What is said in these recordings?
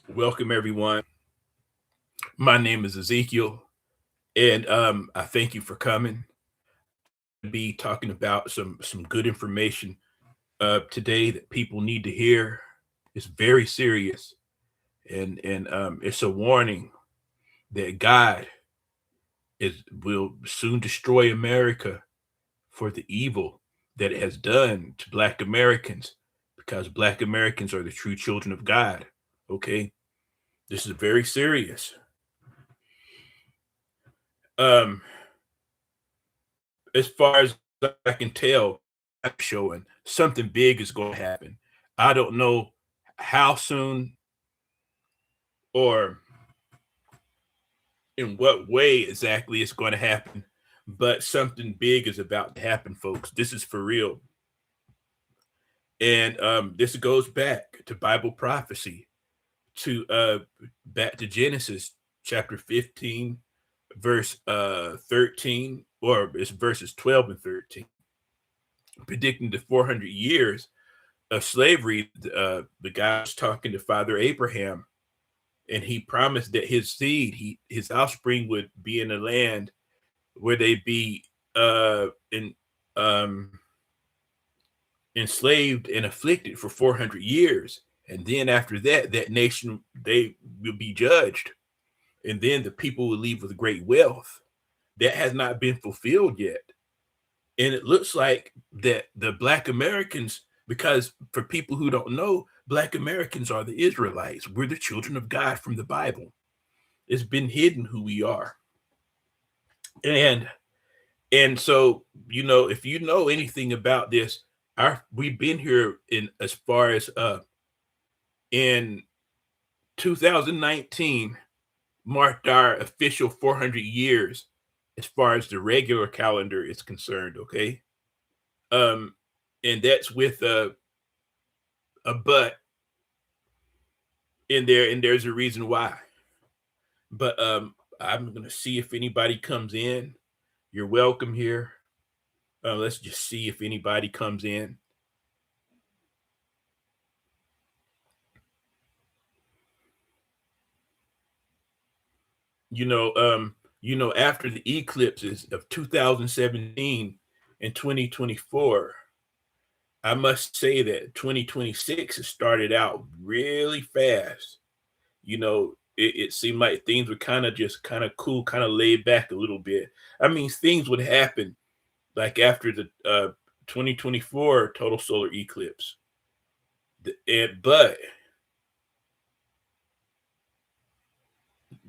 Welcome, everyone. My name is Ezekiel, and I thank you for coming. Be talking about some good information today that people need to hear. It's very serious, and it's a warning that God is will soon destroy America for the evil that it has done to Black Americans, because Black Americans are the true children of God. Okay, this is very serious. Um, as far as I can tell, I'm showing something big is going to happen. I don't know how soon or in what way exactly it's going to happen, but something big is about to happen, folks. This is for real. And this goes back to Bible prophecy, to back to Genesis chapter 15, verse 13, or it's verses 12 and 13, predicting the 400 years of slavery. The guy was talking to Father Abraham, and he promised that his seed, his offspring, would be in a land where they be in enslaved and afflicted for 400 years, and then after that, that nation, they will be judged, and then the people will leave with great wealth. That has not been fulfilled yet, and it looks like that the Black Americans, because for people who don't know, Black Americans are the Israelites. We're the children of God from the Bible. It's been hidden who we are. And so, if you know anything about this, we've been here in as far as in 2019 marked our official 400 years as far as the regular calendar is concerned. Okay. um and that's with a but in there, and there's a reason why. But I'm gonna see if anybody comes in. You're welcome here. Let's just see if anybody comes in. After the eclipses of 2017 and 2024, I must say that 2026 has started out really fast. It seemed like things were kind of cool, kind of laid back a little bit. I mean, things would happen like after the 2024 total solar eclipse. But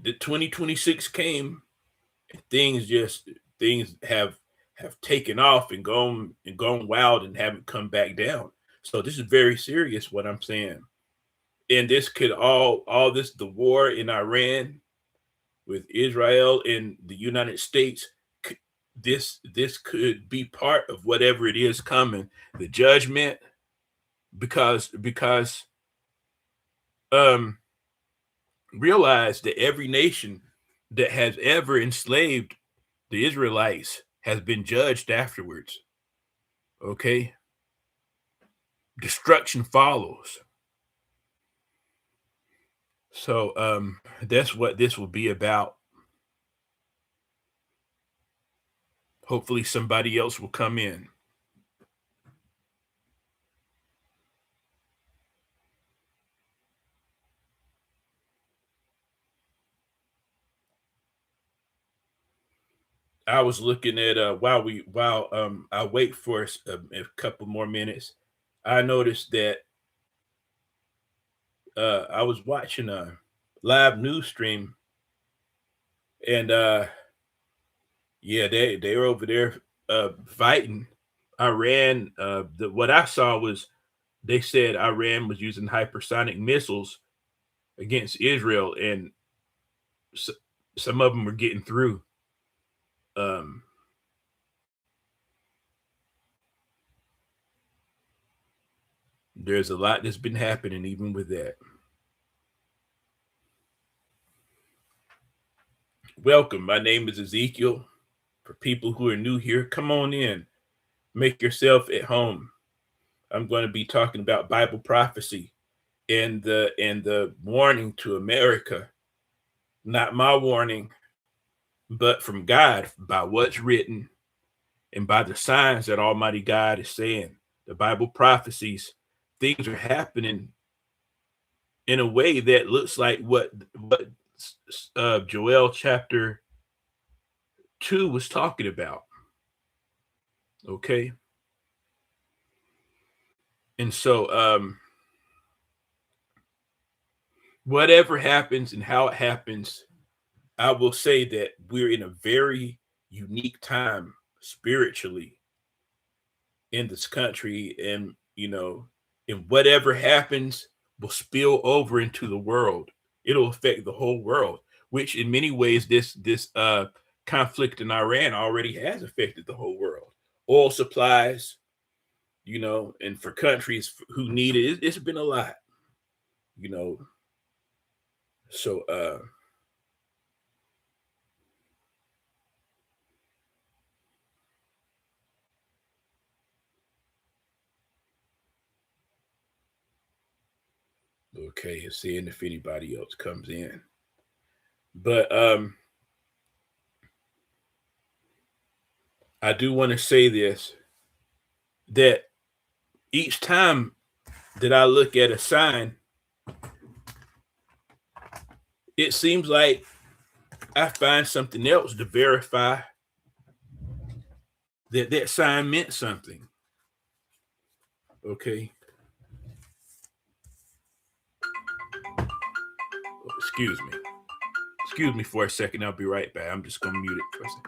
the 2026 came, and things have taken off and gone wild and haven't come back down. So this is very serious what I'm saying. And this could all this, the war in Iran with Israel and the United States, this could be part of whatever it is coming, the judgment, because um realize that every nation that has ever enslaved the Israelites has been judged afterwards. Okay? Destruction follows. So that's what this will be about. Hopefully somebody else will come in. I was looking at while I wait for a couple more minutes, I noticed that I was watching a live news stream, and yeah, they were over there fighting Iran. What I saw was they said Iran was using hypersonic missiles against Israel, and s- some of them were getting through. Um, there's a lot that's been happening even with that. Welcome. My name is Ezekiel. For people who are new here, come on in. Make yourself at home. I'm going to be talking about Bible prophecy. and the warning to America, not my warning, but from God by what's written and by the signs that Almighty God is saying. The Bible prophecies, things are happening in a way that looks like what Joel chapter 2 was talking about. Okay. And so whatever happens and how it happens, I will say that we're in a very unique time spiritually in this country. And, and whatever happens will spill over into the world. It'll affect the whole world, which in many ways, this conflict in Iran already has affected the whole world. Oil supplies, and for countries who need it, it's been a lot, you know. So okay, seeing if anybody else comes in. But I do want to say this, that each time that I look at a sign, it seems like I find something else to verify that that sign meant something. Okay. Oh, excuse me. Excuse me for a second. I'll be right back. I'm just going to mute it for a second.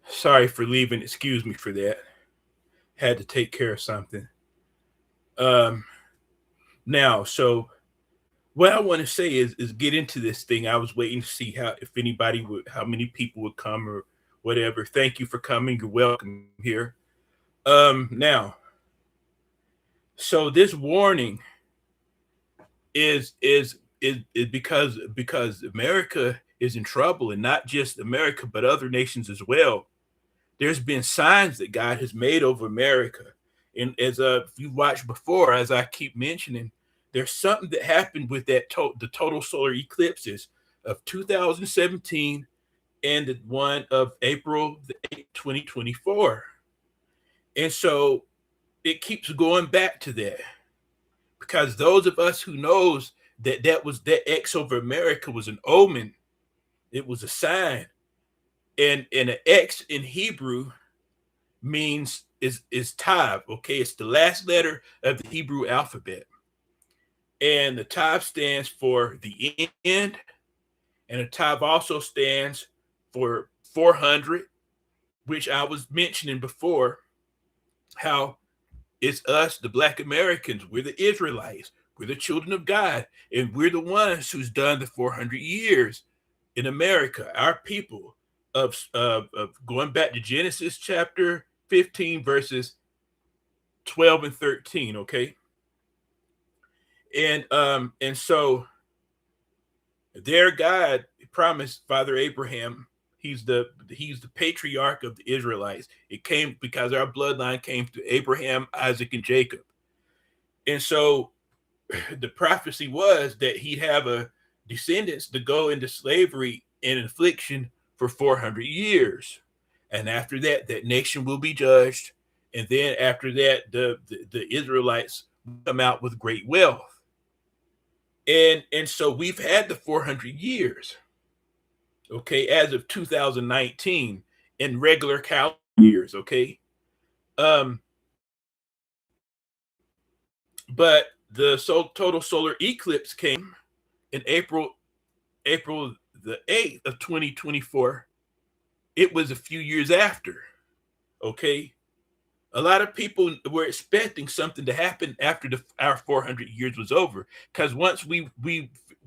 Sorry for leaving. Excuse me for that. Had to take care of something. Um, Now, so what I want to say is get into this thing. I was waiting to see how many people would come or whatever. Thank you for coming. You're welcome here. Now, so this warning is because America is in trouble, and not just America, but other nations as well. There's been signs that God has made over America, And as if you watched before, as I keep mentioning, there's something that happened with the total solar eclipses of 2017 and the one of April the 8th, 2024. And so it keeps going back to that, because those of us who knows that X over America was an omen, it was a sign. And an X in Hebrew means is Tav. Okay, it's the last letter of the Hebrew alphabet, and the Tav stands for the end, and the Tav also stands for 400, which I was mentioning before, how it's us, the Black Americans. We're the Israelites. We're the children of God, and we're the ones who's done the 400 years in America. Our people of going back to Genesis chapter 15, verses 12 and 13. Okay, and so their God promised Father Abraham. He's the patriarch of the Israelites. It came because our bloodline came through Abraham, Isaac, and Jacob. And so the prophecy was that he'd have a descendants to go into slavery and affliction for 400 years. And after that, that nation will be judged. And then after that, the Israelites come out with great wealth. And so we've had the 400 years, okay, as of 2019 in regular calendar years, okay. Um, but the total solar eclipse came in April the 8th of 2024. It was a few years after, okay. A lot of people were expecting something to happen after our 400 years was over, because once we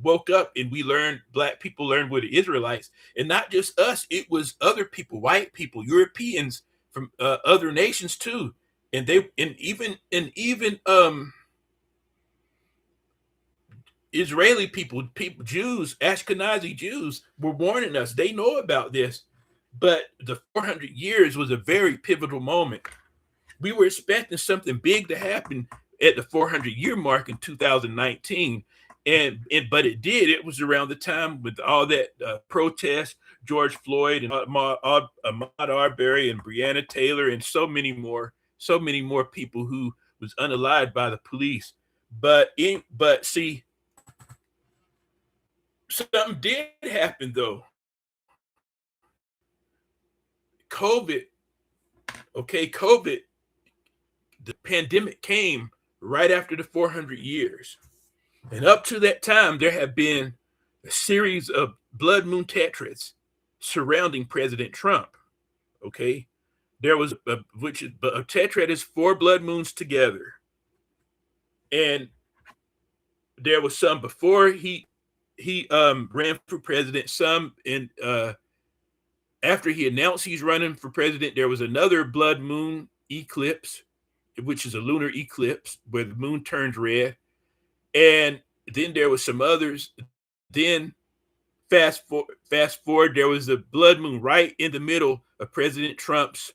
woke up and we learned, Black people learned we're the Israelites, and not just us, it was other people, white people, Europeans from other nations too, and even Israeli people, Jews, Ashkenazi Jews were warning us. They know about this, but the 400 years was a very pivotal moment. We were expecting something big to happen at the 400-year mark in 2019, but it did. It was around the time with all that protest, George Floyd and Ahmaud Arbery and Breonna Taylor and so many more people who was unalived by the police. But see, something did happen though. COVID, okay, COVID, the pandemic came right after the 400 years. And up to that time, there have been a series of blood moon tetrads surrounding President Trump. Okay, there was a tetrad is 4 blood moons together, and there was some before he ran for president. Some in after he announced he's running for president, there was another blood moon eclipse, which is a lunar eclipse where the moon turns red, and then there was some others. Then fast forward, there was a blood moon right in the middle of President Trump's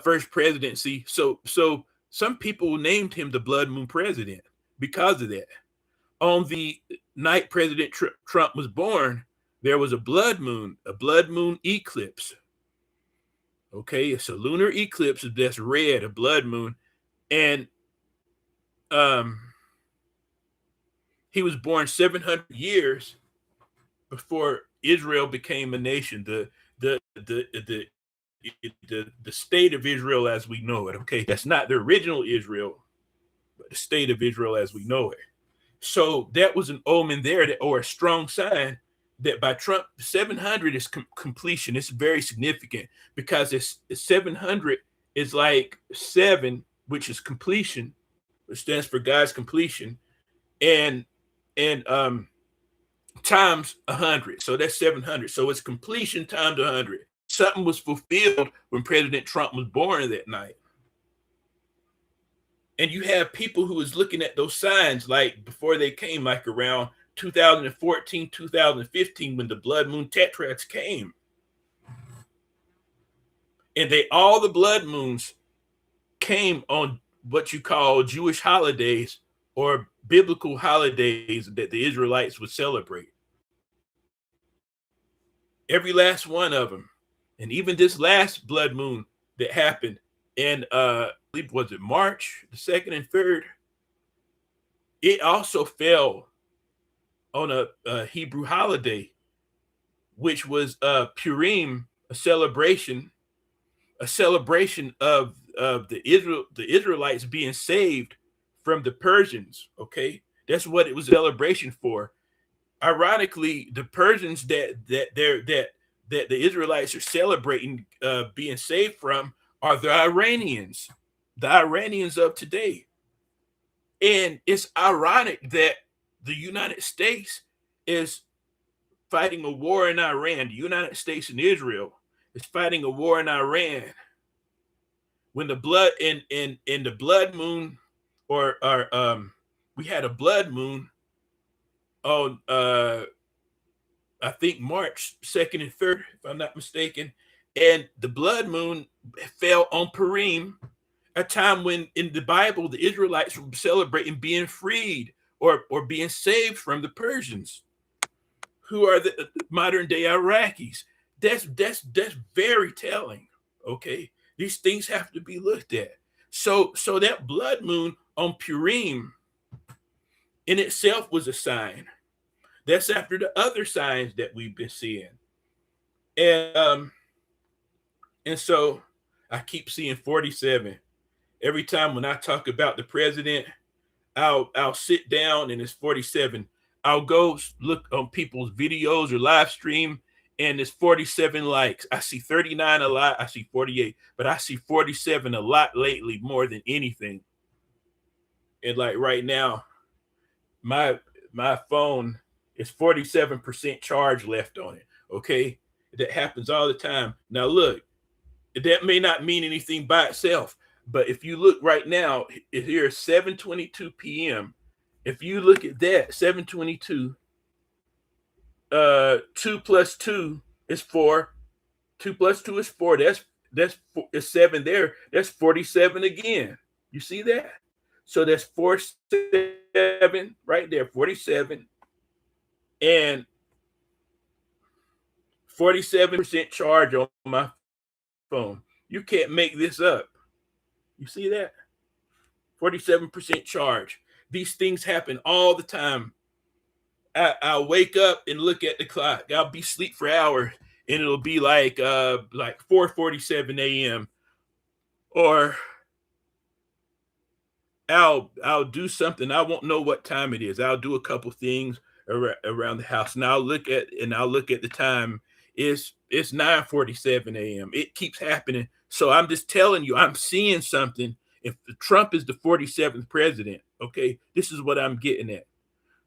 first presidency. So some people named him the blood moon president because of that. On the night President Trump was born, there was a blood moon eclipse. Okay, it's a lunar eclipse that's red, a blood moon, and he was born 700 years before Israel became a nation. The state of Israel as we know it. Okay, that's not the original Israel, but the state of Israel as we know it. So that was an omen there, or a strong sign that by Trump, 700 is completion. It's very significant because it's 700 is like 7, which is completion, which stands for God's completion, and times 100. So that's 700. So it's completion times 100. Something was fulfilled when President Trump was born that night. And you have people who was looking at those signs like before they came, like around 2014, 2015, when the blood moon tetrads came. And all the blood moons came on what you call Jewish holidays or biblical holidays that the Israelites would celebrate. Every last one of them. And even this last blood moon that happened in I believe was it March the 2nd and 3rd, it also fell on a Hebrew holiday, which was Purim, a celebration of the Israelites being saved from the Persians. Okay, that's what it was a celebration for. Ironically, the Persians that the Israelites are celebrating being saved from are the Iranians of today. And it's ironic that the United States is fighting a war in Iran. The United States and Israel is fighting a war in Iran when the blood in the blood moon or we had a blood moon on I think March 2nd and 3rd, if I'm not mistaken. And the blood moon fell on Purim, a time when in the Bible the Israelites were celebrating being freed or being saved from the Persians, who are the modern day Iraqis. That's very telling. Okay, these things have to be looked at. So that blood moon on Purim in itself was a sign. That's after the other signs that we've been seeing, and and so I keep seeing 47 every time when I talk about the president. I'll sit down and it's 47. I'll go look on people's videos or live stream and it's 47 likes. I see 39 a lot. I see 48, but I see 47 a lot lately more than anything. And like right now, my my phone is 47% charge left on it. Okay. That happens all the time. Now look, that may not mean anything by itself, but if you look right now, here is 7:22 p.m. If you look at that, 7:22, 2 plus 2 is 4. 2 plus 2 is 4. Is 7 there. That's 47 again. You see that? So that's 47 right there, 47. And 47% charge on my phone. You can't make this up. You see that? 47% charge. These things happen all the time. I'll wake up and look at the clock. I'll be asleep for hours and it'll be like 4:47 a.m. Or I'll do something. I won't know what time it is. I'll do a couple things around the house and I'll look at the time. It's 9:47 a.m. It keeps happening. So I'm just telling you, I'm seeing something. If Trump is the 47th president, okay, this is what I'm getting at.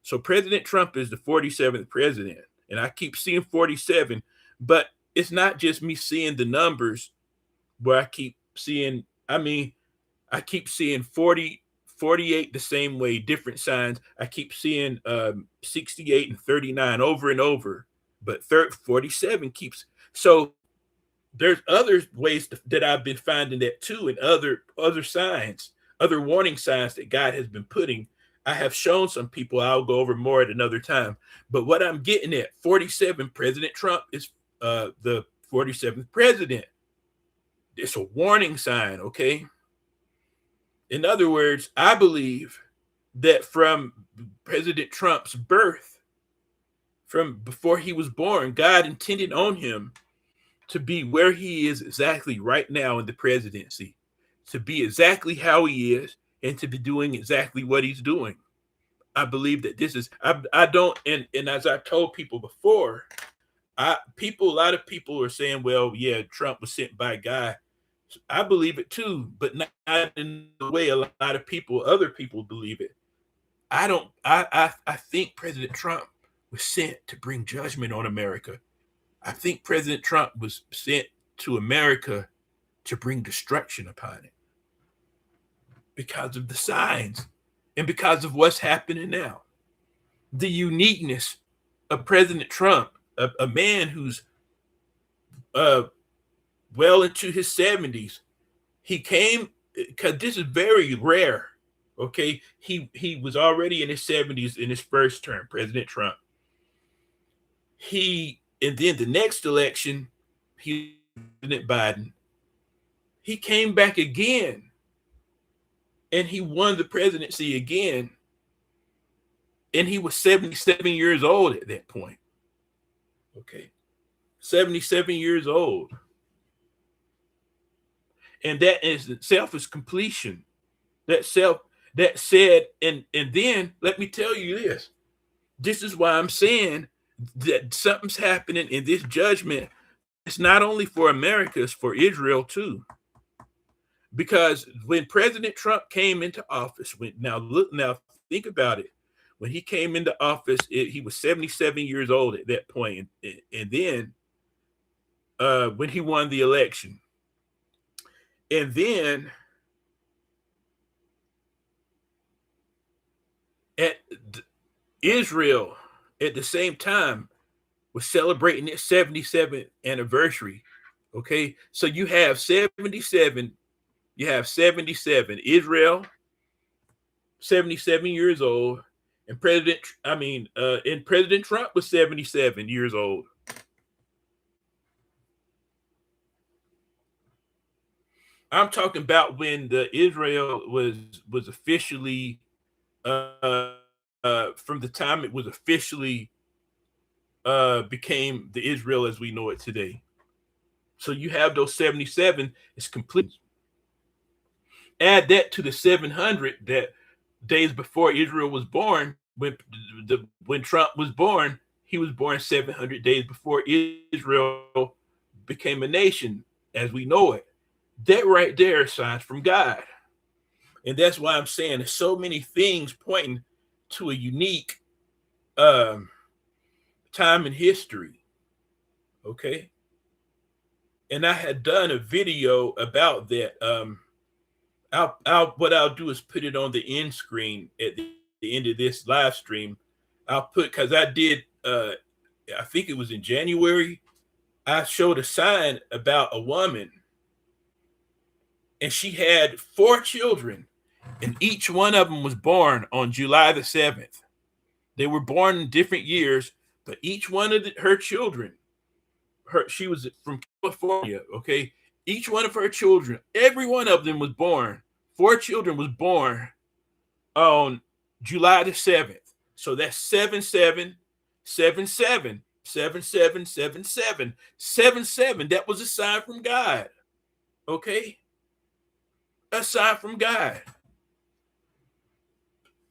So President Trump is the 47th president, and I keep seeing 47, but it's not just me seeing the numbers where I keep seeing 40, 48 the same way, different signs. I keep seeing 68 and 39 over and over, but 47 keeps. So there's other ways that I've been finding that too, and other signs, other warning signs that God has been putting. I have shown some people. I'll go over more at another time. But what I'm getting at, 47, President Trump is the 47th president. It's a warning sign, okay? In other words, I believe that from President Trump's birth, from before he was born, God intended on him to be where he is exactly right now in the presidency, to be exactly how he is, and to be doing exactly what he's doing. I believe that this is, I don't, and as I told people before, a lot of people are saying, well, yeah, Trump was sent by God. I believe it too, but not in the way a lot of people, other people believe it. I think President Trump was sent to bring judgment on America. I think President Trump was sent to America to bring destruction upon it because of the signs and because of what's happening now. The uniqueness of President Trump, a man who's well into his 70s. He came because this is very rare. Okay, he was already in his 70s in his first term, President Trump. And then the next election, he President Biden. He came back again, and he won the presidency again, and he was 77 years old at that point. Okay, 77 years old, and that is itself is completion. That self that said, and then let me tell you this. This is why I'm saying that something's happening in this judgment. It's not only for America, it's for Israel too. Because when President Trump came into office, now think about it. When he came into office, he was 77 years old at that point, and then when he won the election, and then at Israel at the same time was celebrating its 77th anniversary. Okay, so you have 77, Israel, 77 years old, and President Trump was 77 years old. I'm talking about when the Israel was officially from the time it was officially became the Israel as we know it today. So you have those 77, it's complete. Add that to the 700 that days before Israel was born. When Trump was born, he was born 700 days before Israel became a nation as we know it. That right there is signs from God. And that's why I'm saying there's so many things pointing to a unique time in history. Okay. And I had done a video about that. What I'll do is put it on the end screen at the end of this live stream. Because I did, I think it was in January, I showed a sign about a woman, and she had 4 children, and each one of them was born on July the 7th. They were born in different years, but each one of her children, she was from California, okay? Each one of her children, every one of them was born. 4 children was born on July the 7th. So that's 7-7, 7-7, 7-7, 7-7, 7-7. That was a sign from God. Okay? A sign from God.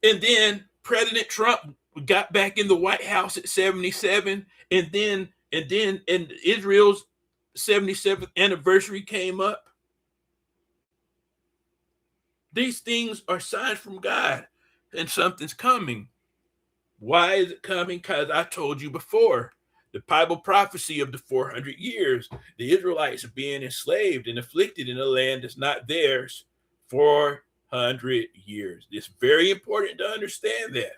And then President Trump got back in the White House at 77, and then Israel's 77th anniversary came up. These things are signs from God, and something's coming. Why is it coming? Because I told you before, the Bible prophecy of the 400 years, the Israelites are being enslaved and afflicted in a land that's not theirs 400 years. It's very important to understand that.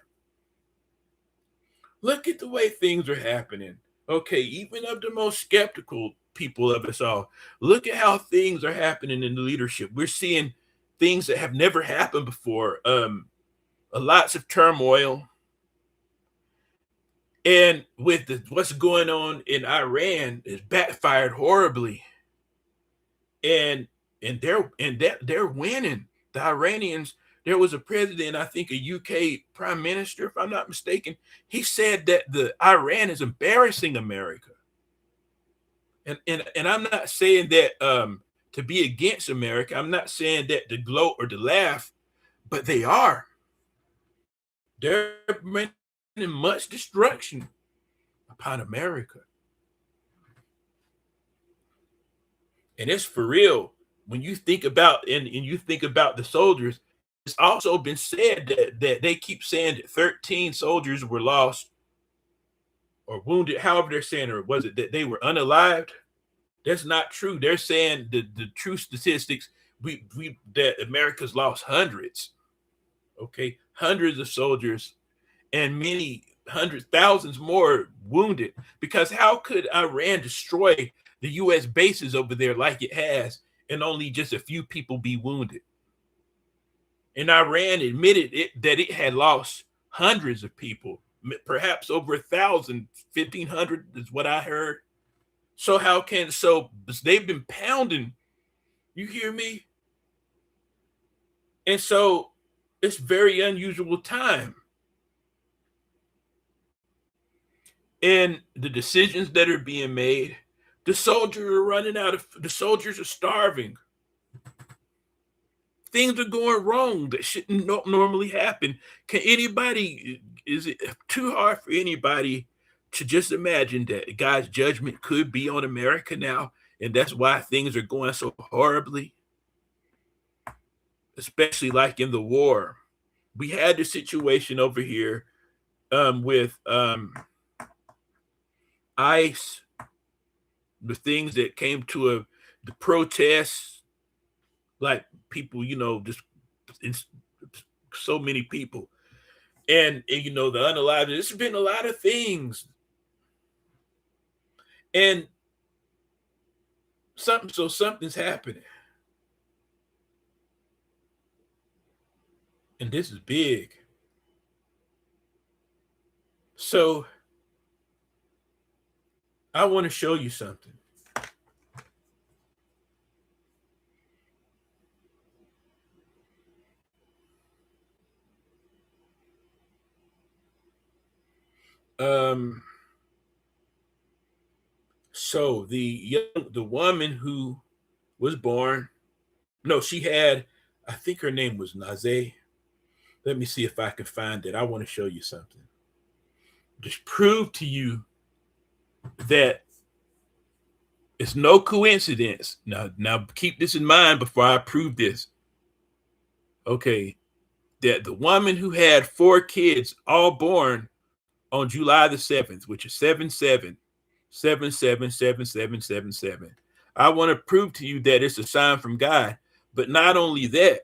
Look at the way things are happening. Okay, even of the most skeptical people of us all, look at how things are happening in the leadership. We're seeing things that have never happened before. Lots of turmoil. And with what's going on in Iran, is backfired horribly. And they're winning. The Iranians, there was a president, I think a UK prime minister, if I'm not mistaken, he said that the Iran is embarrassing America. And I'm not saying that to be against America. I'm not saying that to gloat or to laugh, but they are. They're bringing much destruction upon America. And it's for real. When you think about and you think about the soldiers, it's also been said that they keep saying that 13 soldiers were lost or wounded, however they're saying, or was it that they were unalived? That's not true. They're saying the true statistics, that America's lost hundreds. Okay, hundreds of soldiers and many hundreds, thousands more wounded. Because how could Iran destroy the U.S. bases over there like it has, and only just a few people be wounded? And Iran admitted that it had lost hundreds of people, perhaps over 1,000, 1,500 is what I heard. So they've been pounding, you hear me? And so it's very unusual time. And the decisions that are being made, the soldiers are starving. Things are going wrong that shouldn't normally happen. Is it too hard for anybody to just imagine that God's judgment could be on America now? And that's why things are going so horribly, especially like in the war. We had the situation over here with ICE, the things that came to the protests, like people, just so many people. And the unalived, there's been a lot of things. And something's happening. And this is big. So I want to show you something. Um, so the woman who was born, no, she had, I think her name was Naze. Let me see if I can find it. I want to show you something. Just prove to you that it's no coincidence. Now keep this in mind before I prove this. Okay, that the woman who had 4 kids, all born on July the 7th, which is 7/7/7/7/7/7/7. I want to prove to you that it's a sign from God. But not only that,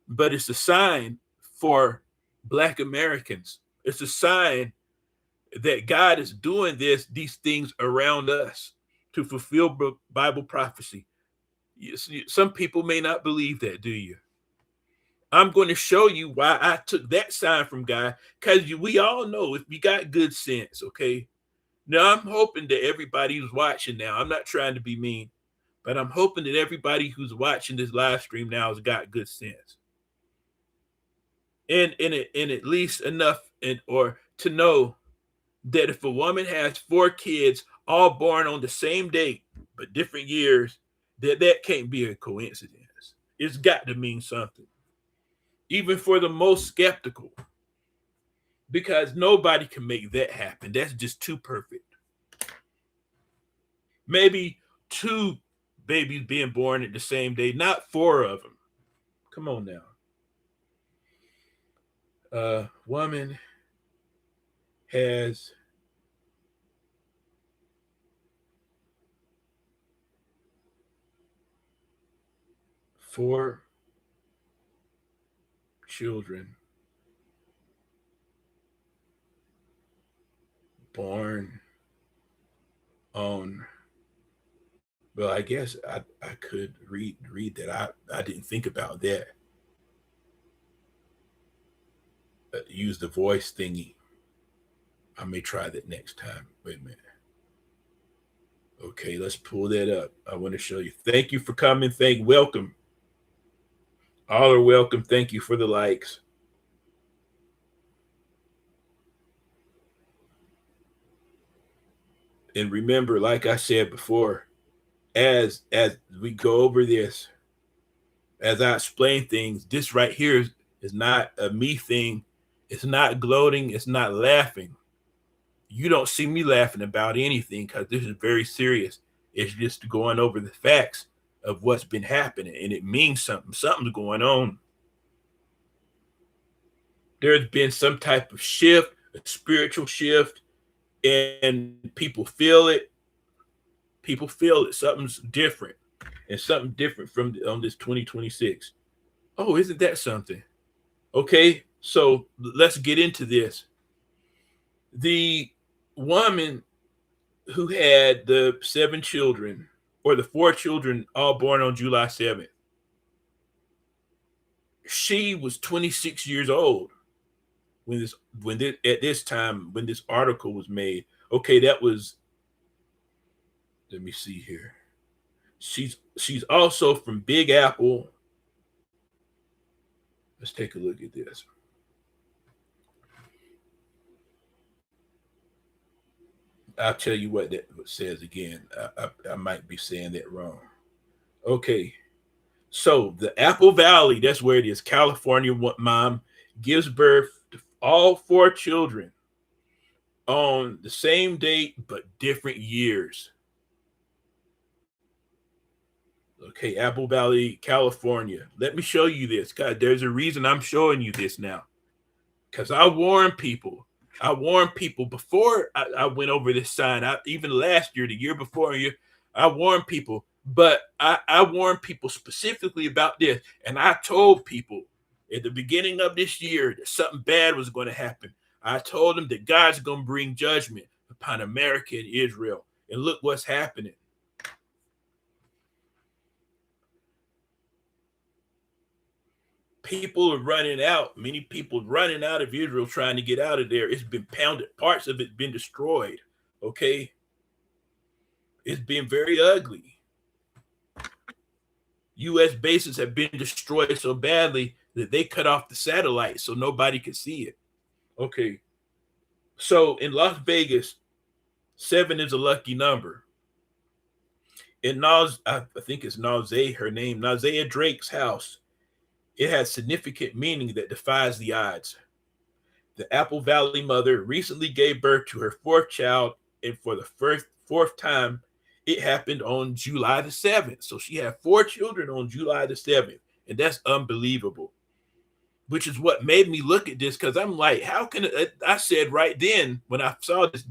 but it's a sign for Black Americans. It's a sign that God is doing these things around us to fulfill Bible prophecy. Some people may not believe that, do you? I'm going to show you why I took that sign from God, because we all know if you got good sense, okay? Now, I'm hoping that everybody who's watching now, I'm not trying to be mean, but I'm hoping that everybody who's watching this live stream now has got good sense. And at least enough or to know that if a woman has 4 kids, all born on the same date, but different years, that can't be a coincidence. It's got to mean something. Even for the most skeptical, because nobody can make that happen. That's just too perfect. Maybe 2 babies being born at the same day, not 4 of them. Come on now. Woman has 4 children born on, well, I guess I could read that. I didn't think about that. Use the voice thingy. I may try that next time. Wait a minute. Okay, let's pull that up. I want to show you. Thank you for coming. Welcome. All are welcome. Thank you for the likes. And remember, like I said before, as we go over this, as I explain things, this right here is not a me thing. It's not gloating. It's not laughing. You don't see me laughing about anything because this is very serious. It's just going over the facts of what's been happening, and it means something. Something's going on. There's been some type of shift, a spiritual shift, and people feel it. People feel it. Something's different, and something different from on this 2026. Oh, isn't that something? Okay, so let's get into this. The woman who had the 7 children, or the 4 children, all born on July 7th, She was 26 years old when at this time when this article was made. Okay, that was, let me see here. She's also from Big Apple. Let's take a look at this. I'll tell you what that says again. I might be saying that wrong. Okay, so the Apple Valley, that's where it is. California mom gives birth to all four children on the same date but different years. Okay, Apple Valley, California. Let me show you this. God, there's a reason I'm showing you this now. Because I warn people. I warned people before I went over this sign. Even last year, the year before you, I warned people. But I warned people specifically about this. And I told people at the beginning of this year that something bad was going to happen. I told them that God's going to bring judgment upon America and Israel. And look what's happening. People are running out. Many people running out of Israel trying to get out of there. It's been pounded. Parts of it been destroyed. Okay. It's been very ugly. U.S. bases have been destroyed so badly that they cut off the satellite so nobody could see it. Okay. So in Las Vegas, 7 is a lucky number. In I think it's Nazay, her name, Nazaya Drake's house, it has significant meaning that defies the odds. The Apple Valley mother recently gave birth to her fourth child, and for the fourth time, it happened on July the 7th. So she had 4 children on July the 7th, and that's unbelievable. Which is what made me look at this, because I'm like, how can it? I said right then when I saw this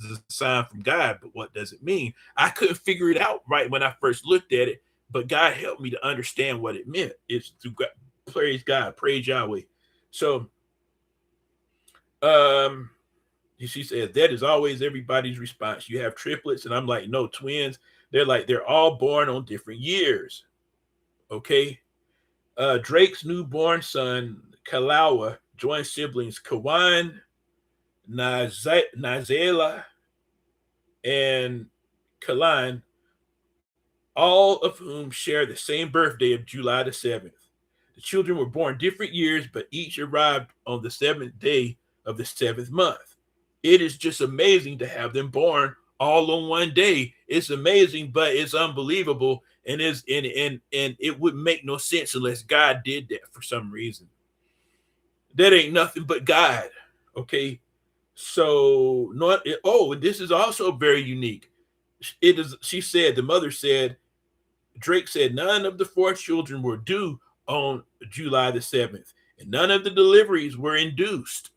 is a sign from God, but what does it mean? I couldn't figure it out right when I first looked at it, but God helped me to understand what it meant. It's through God, praise God, praise Yahweh. So she said that is always everybody's response. You have triplets, and I'm like, no, twins. They're like, they're all born on different years. Okay. Drake's newborn son, Kalawa, joined siblings Kawan, Nazela, and Kalan, all of whom share the same birthday of July the 7th. The children were born different years, but each arrived on the 7th day of the 7th month. It is just amazing to have them born all on one day. It's amazing, but it's unbelievable, and it wouldn't make no sense unless God did that for some reason. That ain't nothing but God. Okay. So and this is also very unique. It is, she said, the mother said, Drake said none of the 4 children were due on July the 7th, and none of the deliveries were induced.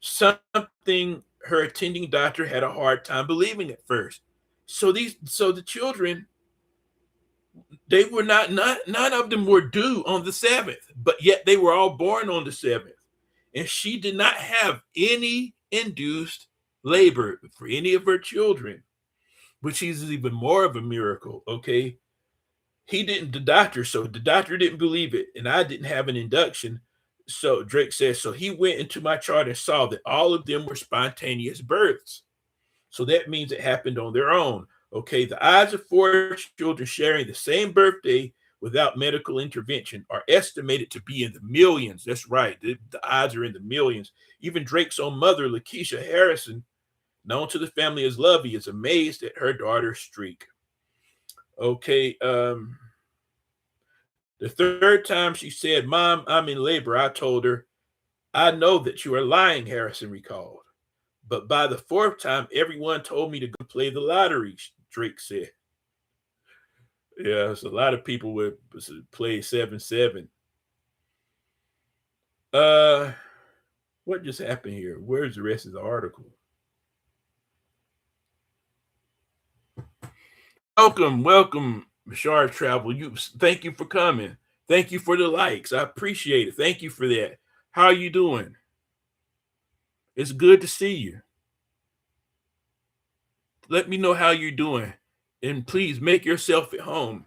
Something her attending doctor had a hard time believing at first. So the children, they were none of them were due on the 7th, but yet they were all born on the 7th. And she did not have any induced labor for any of her children, which is even more of a miracle. Okay. The doctor didn't believe it, and I didn't have an induction. So Drake says, so he went into my chart and saw that all of them were spontaneous births. So that means it happened on their own. Okay, the odds of 4 children sharing the same birthday without medical intervention are estimated to be in the millions. That's right. The odds are in the millions. Even Drake's own mother, Lakeisha Harrison, known to the family as Lovey, is amazed at her daughter's streak. Okay, the third time she said, Mom, I'm in labor, I told her, I know that you are lying, Harrison recalled. But by the 4th time, everyone told me to go play the lottery, Drake said. Yeah, so a lot of people would play 7-7. What just happened here? Where's the rest of the article? Welcome, Bashar Travel. Thank you for coming. Thank you for the likes. I appreciate it. Thank you for that. How are you doing? It's good to see you. Let me know how you're doing. And please make yourself at home.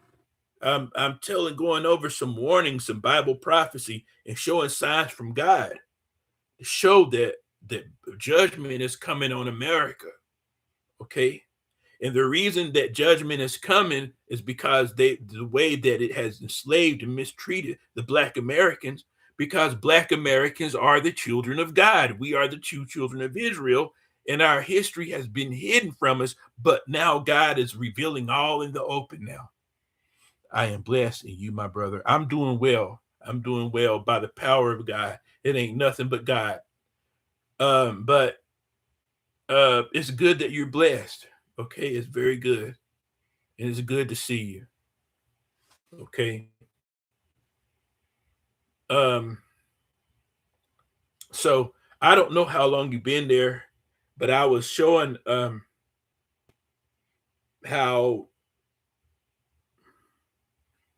I'm telling, going over some warnings, some Bible prophecy, and showing signs from God to show that judgment is coming on America. Okay, and the reason that judgment is coming is because the way that it has enslaved and mistreated the Black Americans, because Black Americans are the children of God. We are the true children of Israel, and our history has been hidden from us, but now God is revealing all in the open now. I am blessed in you, my brother. I'm doing well. I'm doing well by the power of God. It ain't nothing but God. But it's good that you're blessed. Okay, it's very good. And it's good to see you. Okay. Um, so I don't know how long you've been there, but I was showing how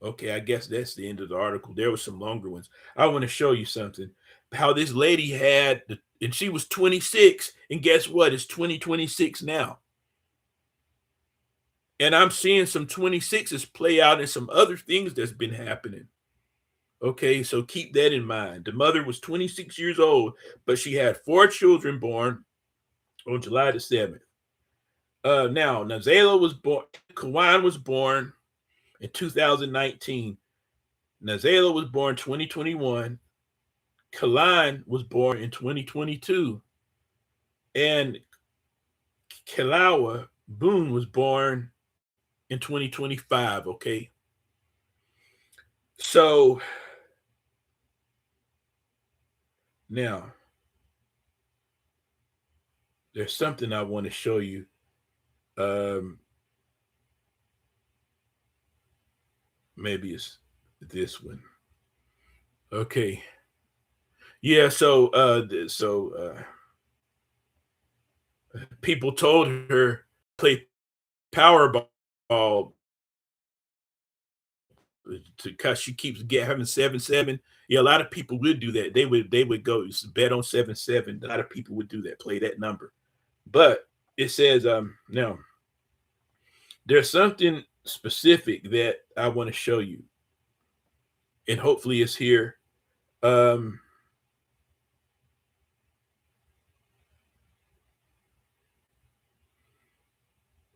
okay, I guess that's the end of the article. There were some longer ones. I want to show you something. How this lady had and she was 26, and guess what? It's 2026 now. And I'm seeing some 26s play out in some other things that's been happening. Okay, so keep that in mind. The mother was 26 years old, but she had 4 children born on July the 7th. Now, Nazela was born, Kawan was born in 2019. Nazela was born 2021. Kalan was born in 2022. And Kalawa Boone was born in 2025. Okay. So now there's something I want to show you. Um, Maybe it's this one. Okay. Yeah, people told her play Powerball because she keeps having 7-7. Yeah, a lot of people would do that. They would go bet on 7-7. A lot of people would do that, play that number. But it says now there's something specific that I want to show you, and hopefully it's here. Um,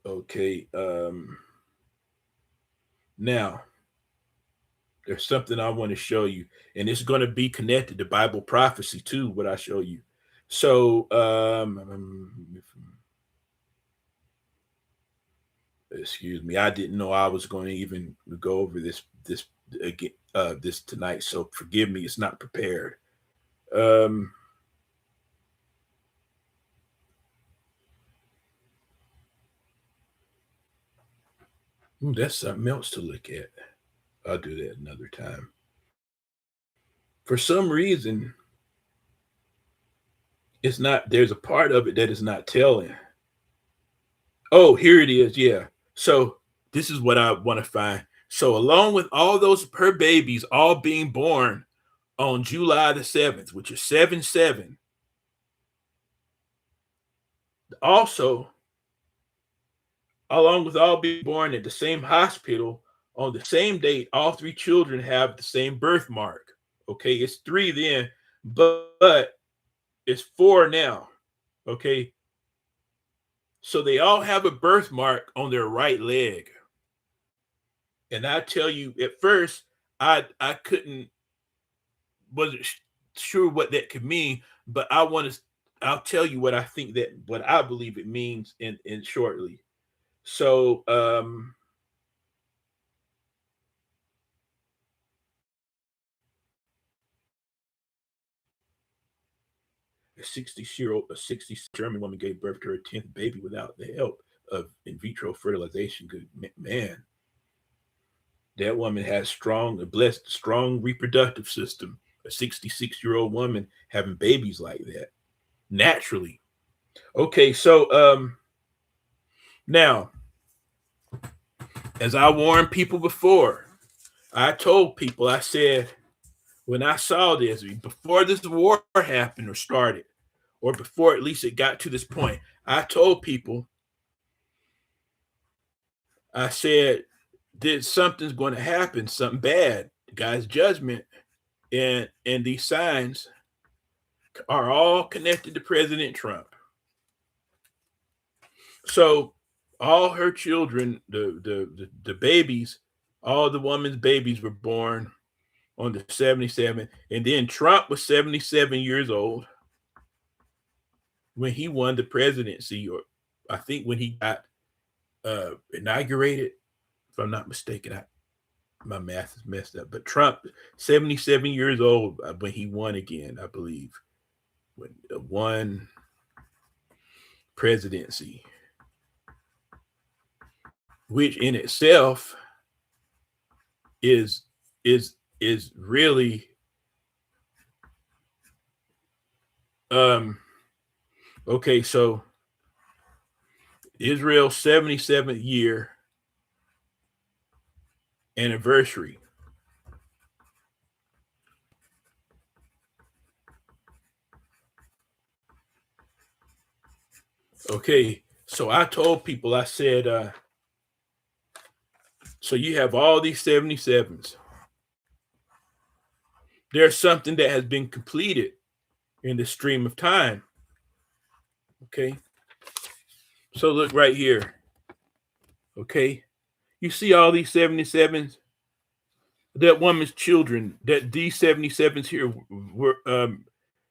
okay. Now there's something I want to show you, and it's going to be connected to Bible prophecy too. What I show you. So, excuse me, I didn't know I was going to even go over this again this tonight. So forgive me, it's not prepared. Um, that's something else to look at. I'll do that another time. For some reason, it's not. There's a part of it that is not telling. Oh, here it is. Yeah. So this is what I want to find. So along with all those her babies all being born on July the 7th, which is 7-7, also along with all being born at the same hospital on the same date, all 3 children have the same birthmark. Okay, it's 3 then, but it's 4 now. Okay, so they all have a birthmark on their right leg. And I tell you, at first, I couldn't wasn't sure what that could mean, but I want to. I'll tell you what I believe it means in shortly. So a 60 German woman gave birth to her 10th baby without the help of in vitro fertilization. Good man, that woman has a blessed, strong reproductive system. A 66-year-old woman having babies like that naturally. Okay, so now, as I warned people before, I told people, I said, when I saw this, before this war happened or started, or before at least it got to this point, I told people, I said, that something's going to happen, something bad, God's judgment, and these signs are all connected to President Trump. So all her children, the babies, all the woman's babies were born on the 77, and then Trump was 77 years old when he won the presidency, or I think when he got inaugurated, if I'm not mistaken. My math is messed up, but Trump, 77 years old when he won again, I believe, when won presidency, which in itself is is really okay. So Israel's 77th year anniversary. Okay, so I told people, I said, so you have all these 77s. There's something that has been completed in the stream of time. Okay, so look right here. Okay, you see all these 77s? That woman's children, that these 77s here were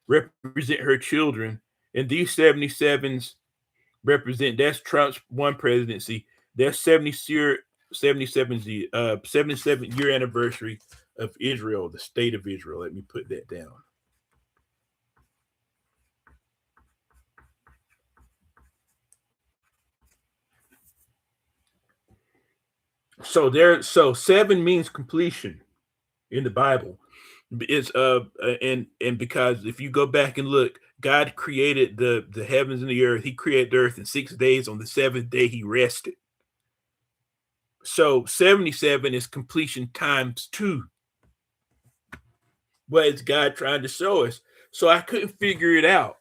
represent her children, and these 77s represent, that's Trump's one presidency. That's 77th year anniversary of Israel, the state of Israel. Let me put that down. So 7 means completion in the Bible. It's and because if you go back and look, God created the heavens and the earth. He created the earth in 6 days. On the seventh day, he rested. So 77 is completion times 2. What is God trying to show us? So I couldn't figure it out.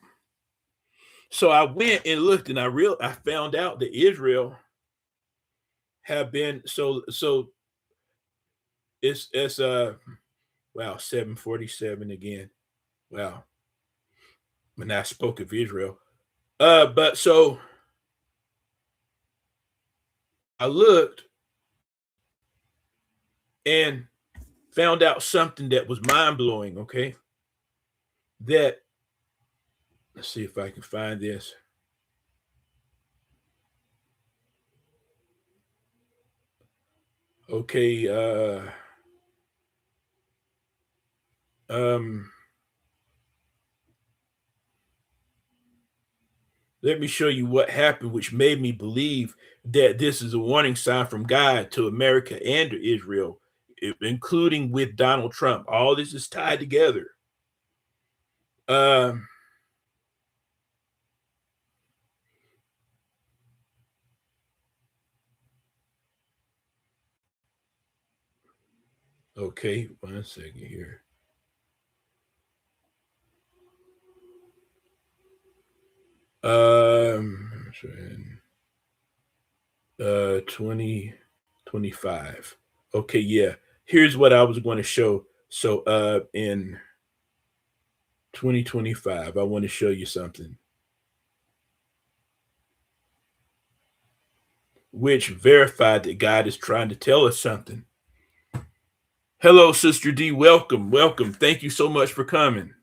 So I went and looked, and I found out that Israel have been so it's wow, 747 again. Wow. When I spoke of Israel. But so I looked and found out something that was mind blowing. Okay. That, let's see if I can find this. Okay. Um, Let me show you what happened, which made me believe that this is a warning sign from God to America and to Israel, including with Donald Trump. All this is tied together. Um, okay, 1 second here. 2025. Okay, yeah. Here's what I was going to show. So in 2025, I want to show you something which verified that God is trying to tell us something. Hello, Sister D. Welcome, welcome. Thank you so much for coming.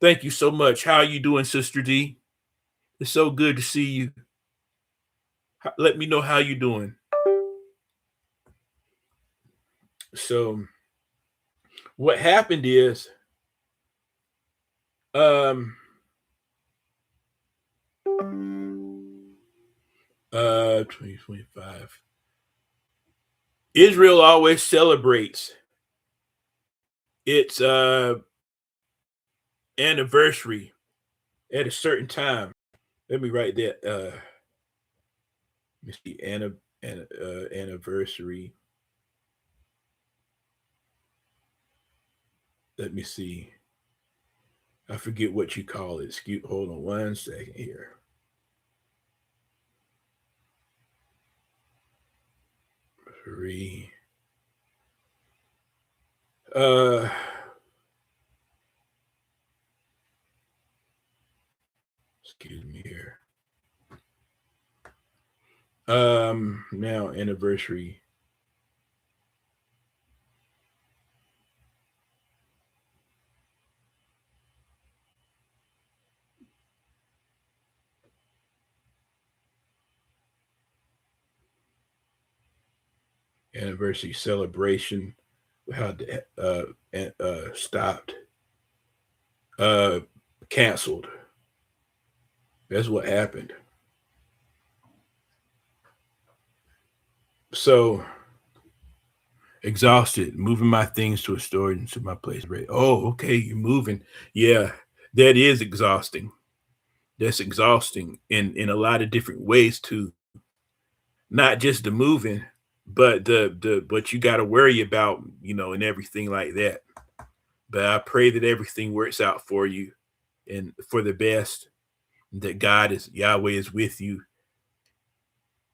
Thank you so much. How are you doing, Sister D? It's so good to see you. Let me know how you're doing. So, what happened is, 2025. Israel always celebrates its anniversary at a certain time. Let me write that. Let me see, anniversary. Let me see. I forget what you call it. Hold on 1 second here. Three. Uh, Excuse me here. Now anniversary celebration, how stopped, uh, canceled. That's what happened. So exhausted, moving my things to a storage into my place. Right. Oh, okay, you're moving. Yeah, that is exhausting. That's exhausting in a lot of different ways too. Not just the moving, but the what you got to worry about, and everything like that. But I pray that everything works out for you and for the best. That Yahweh is with you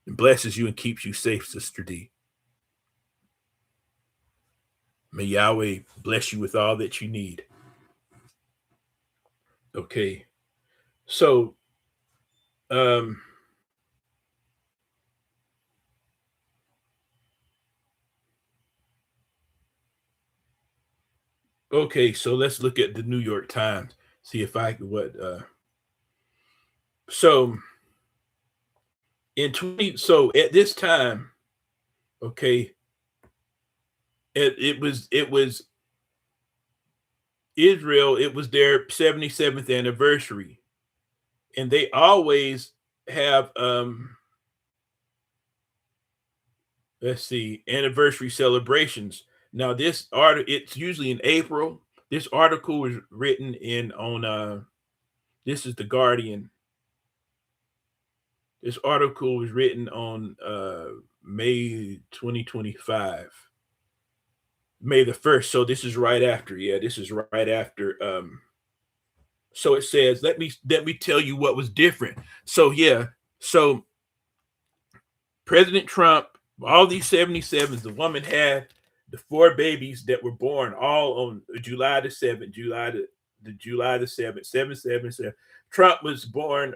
and blesses you and keeps you safe, Sister D. May Yahweh bless you with all that you need. Okay. So, um, okay, so let's look at the New York Times. See if I could so so at this time, okay, it was Israel, it was their 77th anniversary. And they always have let's see, anniversary celebrations. Now this article, it's usually in April. This article was written in on this is the Guardian. This article was written on May 2025. May the 1st. So this is right after. Yeah, this is right after so it says, let me tell you what was different. So yeah, so President Trump, all these 77s, the woman had the four babies that were born all on July the 7th, July the 7th, 777. Trump was born,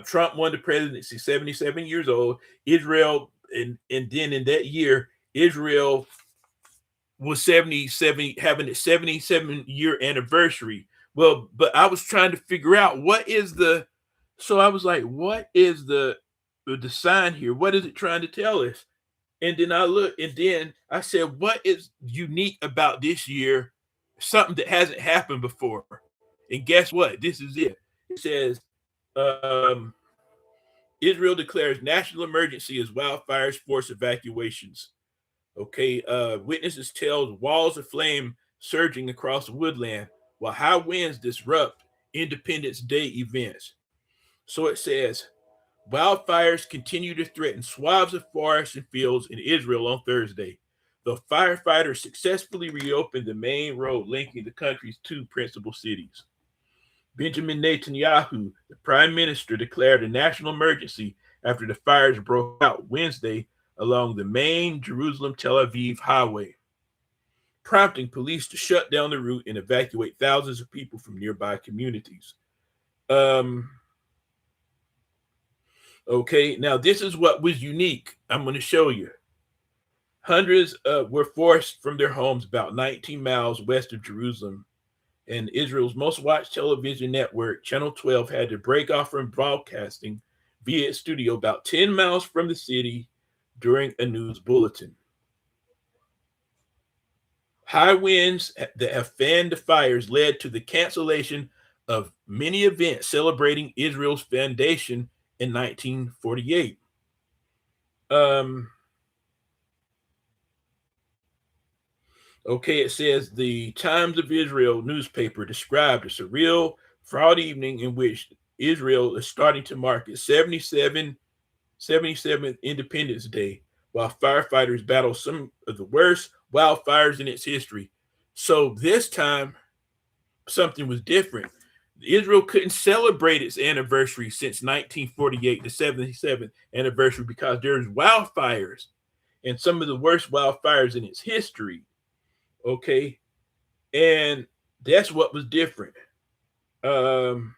Trump won the presidency, 77 years old. Israel, and then in that year, Israel was 77, having a 77-year anniversary. Well, but I was trying to figure out so I was like, what is the sign here? What is it trying to tell us? And then I looked, and then I said, what is unique about this year? Something that hasn't happened before. And guess what? This is it. It says, um, Israel declares national emergency as wildfires force evacuations. Okay, witnesses tell walls of flame surging across the woodland while high winds disrupt Independence Day events. So it says, wildfires continue to threaten swaths of forests and fields in Israel on Thursday. The firefighters successfully reopened the main road linking the country's two principal cities. Benjamin Netanyahu, the prime minister, declared a national emergency after the fires broke out Wednesday along the main Jerusalem Tel Aviv highway, prompting police to shut down the route and evacuate thousands of people from nearby communities. Okay, now this is what was unique. I'm going to show you. Hundreds were forced from their homes about 19 miles west of Jerusalem, and Israel's most watched television network, Channel 12, had to break off from broadcasting via its studio about 10 miles from the city during a news bulletin. High winds that have fanned the fires led to the cancellation of many events celebrating Israel's foundation in 1948. Okay, it says the Times of Israel newspaper described a surreal, fraud evening in which Israel is starting to mark its 77th Independence Day, while firefighters battle some of the worst wildfires in its history. So this time, something was different. Israel couldn't celebrate its anniversary since 1948, the 77th anniversary, because there's wildfires. and some of the worst wildfires in its history. Okay, and that's what was different. Um,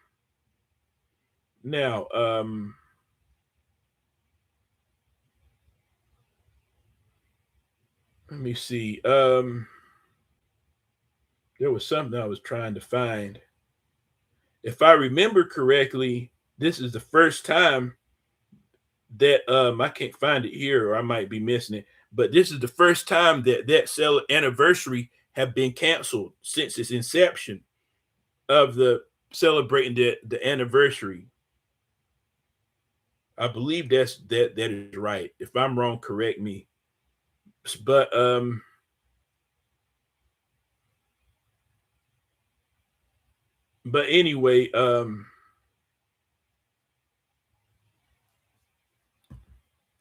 now, let me see. There was something I was trying to find. If I remember correctly, this is the first time that I can't find it here, or I might be missing it. But this is the first time that cell anniversary have been canceled since its inception of the celebrating the anniversary. I believe that is right. If I'm wrong, correct me. But anyway,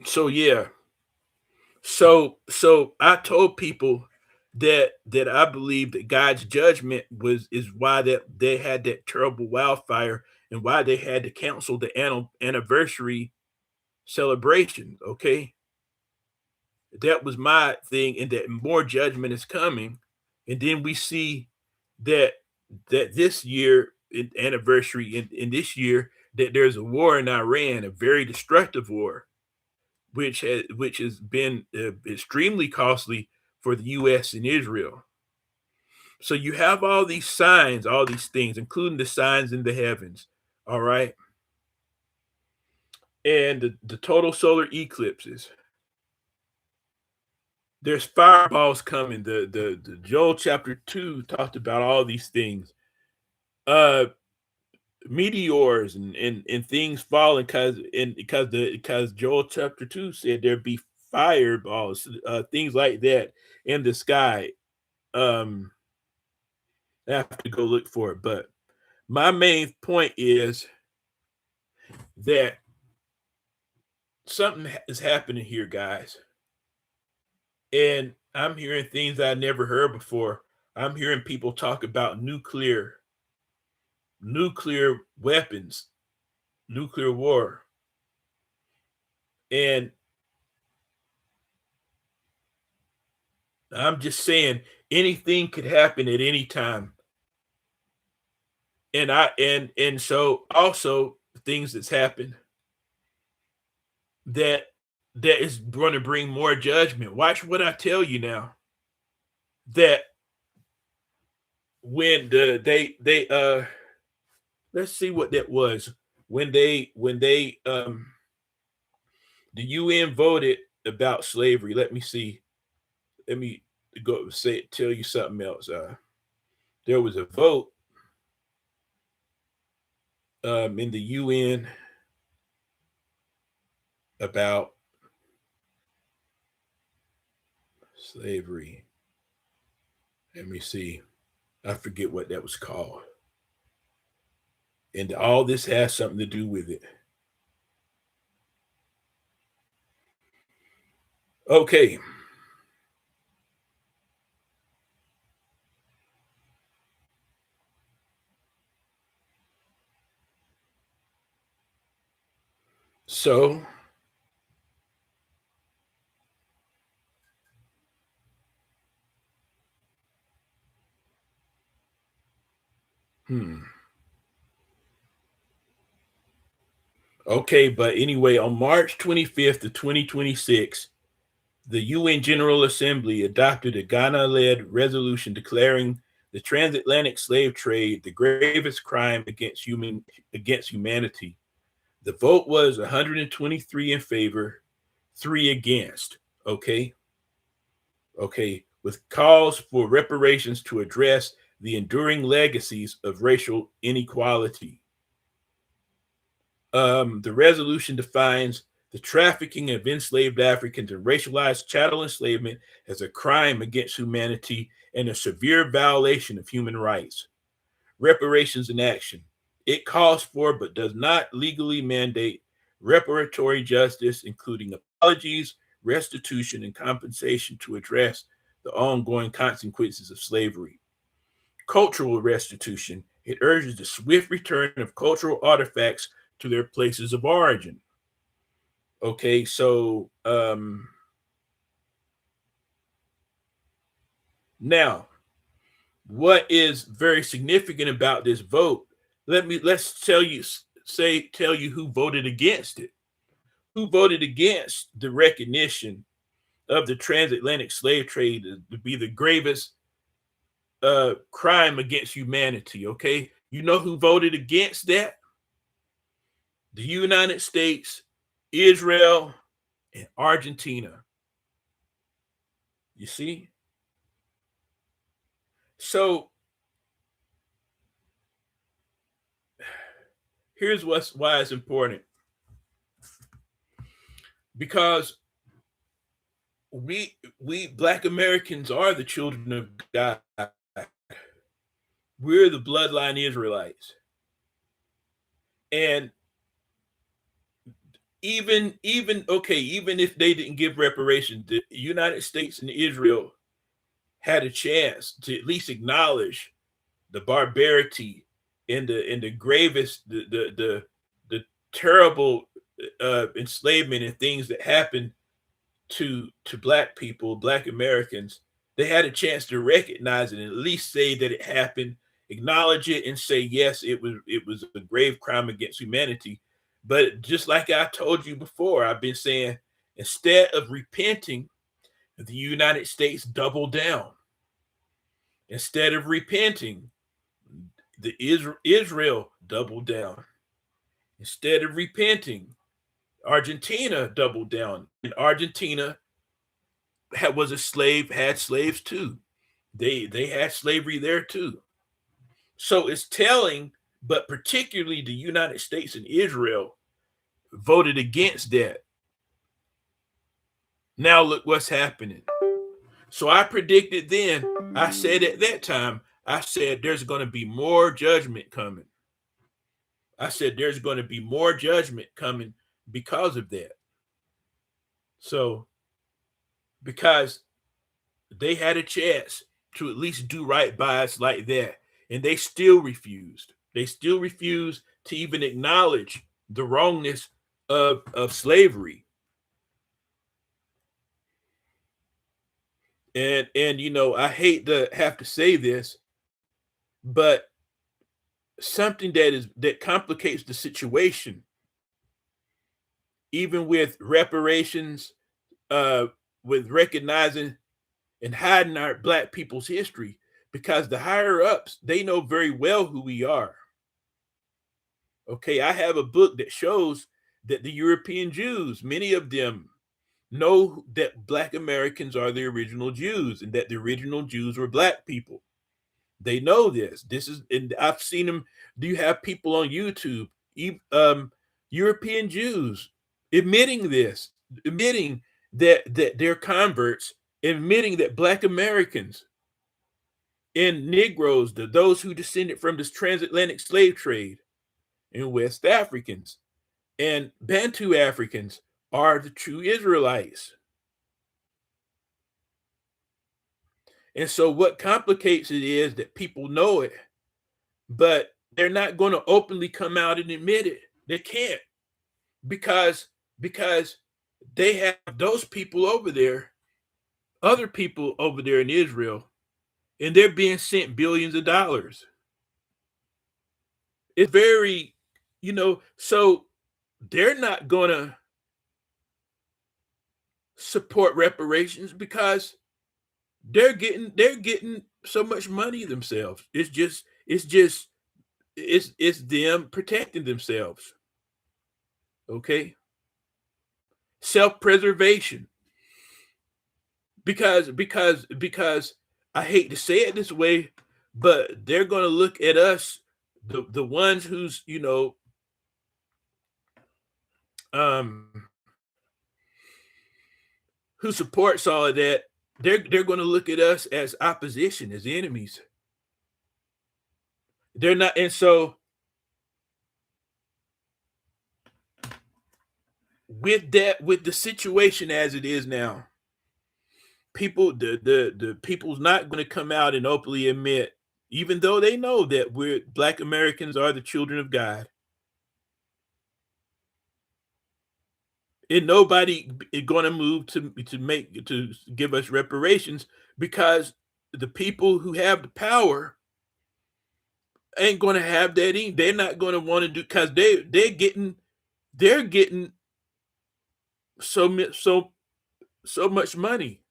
so yeah. So I told people that I believe that God's judgment is why that they had that terrible wildfire and why they had to cancel the anniversary celebration. Okay, that was my thing, and that more judgment is coming. And then we see that this year anniversary in this year that there's a war in Iran, a very destructive war, which has been extremely costly for the U.S. and Israel. So you have all these signs, all these things, including the signs in the heavens. All right, and the total solar eclipses. There's fireballs coming. The Joel chapter 2 talked about all these things. Uh, Meteors and things falling because Joel chapter 2 said there'd be fireballs, things like that in the sky. Um, I have to go look for it, but my main point is that something is happening here, guys, and I'm hearing things I never heard before. I'm hearing people talk about nuclear weapons, nuclear war, and I'm just saying anything could happen at any time. And so also things that's happened that is going to bring more judgment. Watch what I tell you now. That when they let's see what that was when they the UN voted about slavery. Let me see. Let me go say tell you something else. There was a vote in the UN about slavery. Let me see. I forget what that was called. And all this has something to do with it. Okay. So, hmm. Okay, but anyway, on March 25th of 2026, the UN General Assembly adopted a Ghana-led resolution declaring the transatlantic slave trade the gravest crime against humanity. The vote was 123 in favor, 3 against. Okay. Okay. With calls for reparations to address the enduring legacies of racial inequality. The resolution defines the trafficking of enslaved Africans and racialized chattel enslavement as a crime against humanity and a severe violation of human rights. Reparations in action. It calls for but does not legally mandate reparatory justice, including apologies, restitution, and compensation to address the ongoing consequences of slavery. Cultural restitution. It urges the swift return of cultural artifacts to their places of origin. Okay, so Now, what is very significant about this vote? Let's tell you who voted against it. Who voted against the recognition of the transatlantic slave trade to be the gravest crime against humanity? Okay, you know who voted against that? The United States, Israel, and Argentina. You see? So here's why it's important. Because we Black Americans are the children of God. We're the bloodline Israelites. And even if they didn't give reparations, the United States and Israel had a chance to at least acknowledge the barbarity and the gravest the terrible enslavement and things that happened to Black people, Black Americans. They had a chance to recognize it and at least say that it happened, acknowledge it, and say yes, it was a grave crime against humanity. But just like I told you before, I've been saying, instead of repenting, the United States doubled down. Instead of repenting, the Israel doubled down. Instead of repenting, Argentina doubled down. And Argentina was a slave, had slaves too. They had slavery there too. So it's telling, but particularly the United States and Israel voted against that. Now look what's happening. So I predicted then, I said at that time, I said there's going to be more judgment coming. I said there's going to be more judgment coming because of that. So, because they had a chance to at least do right by us like that, and they still refused. They still refused to even acknowledge the wrongness of slavery. And I hate to have to say this, but something that complicates the situation, even with reparations, uh, with recognizing and hiding our Black people's history, because the higher ups, they know very well who we are. Okay, I have a book that shows that the European Jews, many of them, know that Black Americans are the original Jews and that the original Jews were Black people. They know this. And I've seen them. Do you have people on YouTube, European Jews, admitting this, admitting that they're converts, admitting that Black Americans and Negroes, those who descended from this transatlantic slave trade, and West Africans and Bantu Africans are the true Israelites. And so what complicates it is that people know it, but they're not going to openly come out and admit it. They can't, because because they have those people over there, other people over there in Israel, and they're being sent billions of dollars. It's very, so they're not going to support reparations because they're getting so much money themselves. It's them protecting themselves. Okay, self-preservation. Because I hate to say it this way, but they're going to look at us, the ones um who supports all of that. They're going to look at us as opposition, as enemies. They're not. And so with the situation as it is now, the people's not going to come out and openly admit, even though they know that Black Americans are the children of God. And nobody is going to move to give us reparations, because the people who have the power ain't going to have that in. They're not going to want to do because they're getting so much money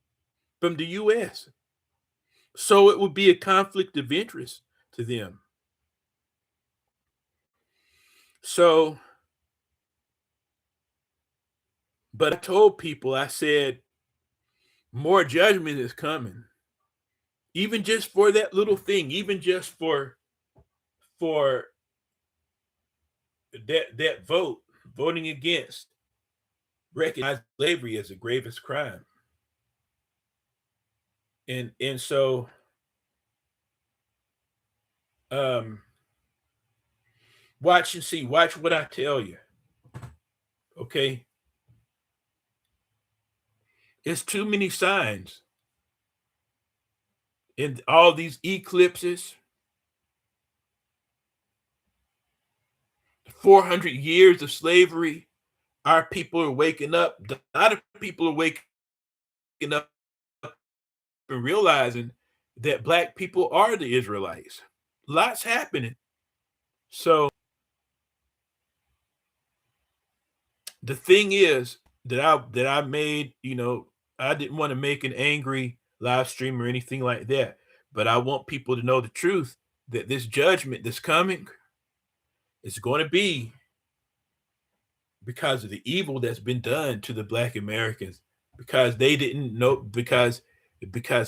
from the U.S. So it would be a conflict of interest to them. So, but I told people, I said, more judgment is coming, even just for that little thing, even just for that voting against recognize slavery as the gravest crime. And so um watch and see, watch what I tell you. Okay. It's too many signs. In all these eclipses, 400 years of slavery, our people are waking up. A lot of people are waking up and realizing that black people are the Israelites. Lots happening. So the thing is that I made, I didn't want to make an angry live stream or anything like that, but I want people to know the truth that this judgment that's coming is going to be because of the evil that's been done to the black Americans, because they didn't know, because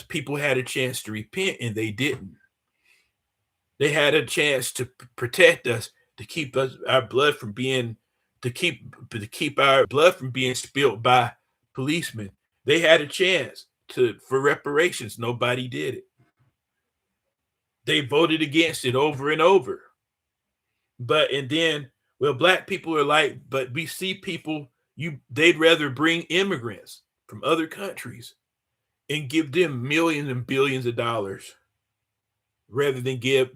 people had a chance to repent and they didn't. They had a chance to protect us, to keep us our blood from being to keep our blood from being spilled by policemen. They had a chance to for reparations. Nobody did it. They voted against it over and over. But and then, well, black people are like, but we see people, they'd rather bring immigrants from other countries and give them millions and billions of dollars rather than give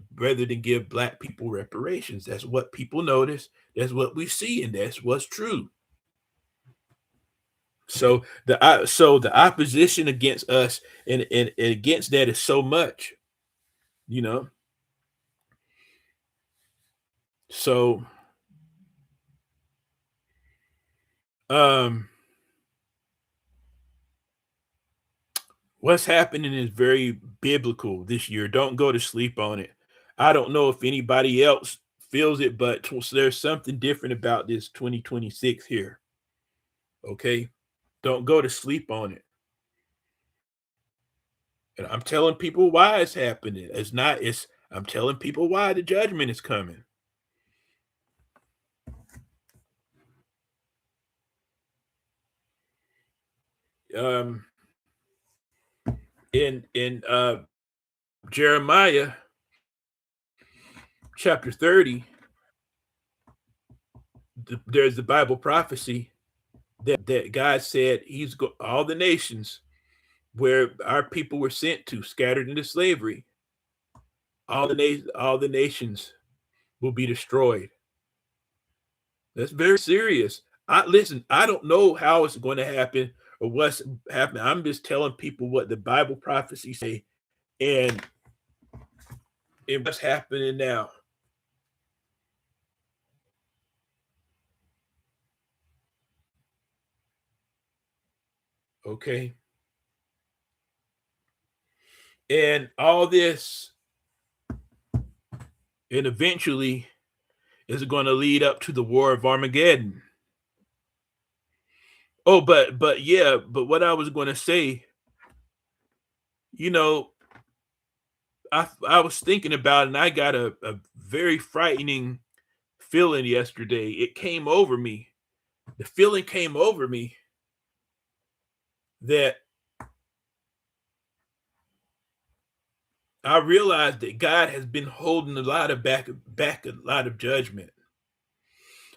black people reparations. That's what people notice. That's what we see, and that's what's true. So the opposition against us and against that is so much, you know. So um what's happening is very biblical this year. Don't go to sleep on it. I don't know if anybody else feels it, but there's something different about this 2026 here. Okay? Don't go to sleep on it. And I'm telling people why it's happening. I'm telling people why the judgment is coming. Um in Jeremiah chapter 30, there's the Bible prophecy that God said all the nations where our people were sent to, scattered into slavery, all the nations will be destroyed. That's very serious. I don't know how it's going to happen or what's happening. I'm just telling people what the Bible prophecy say and what's happening now. Okay. And all this, and eventually is going to lead up to the war of Armageddon. Oh, but yeah, but what I was going to say, you know, I was thinking about it, and I got a very frightening feeling yesterday. It came over me. The feeling came over me that I realized that God has been holding a lot of back a lot of judgment.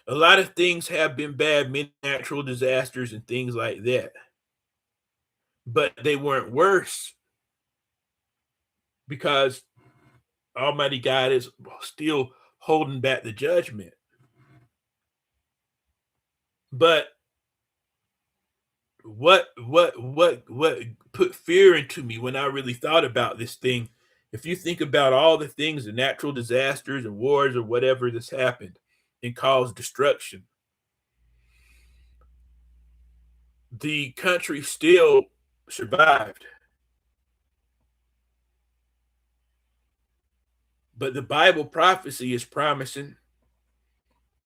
A lot of things have been bad, many natural disasters and things like that. But they weren't worse because Almighty God is still holding back the judgment. But what put fear into me when I really thought about this thing. If you think about all the things, the natural disasters and wars or whatever that's happened and caused destruction, the country still survived. But the Bible prophecy is promising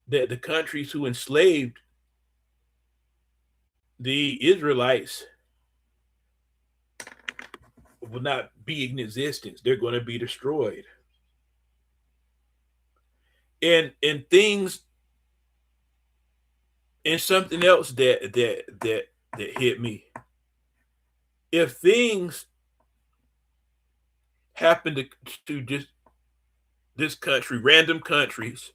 that the countries who enslaved the Israelites will not be in existence. They're going to be destroyed. And things and something else that hit me. If things happen to just this country, random countries,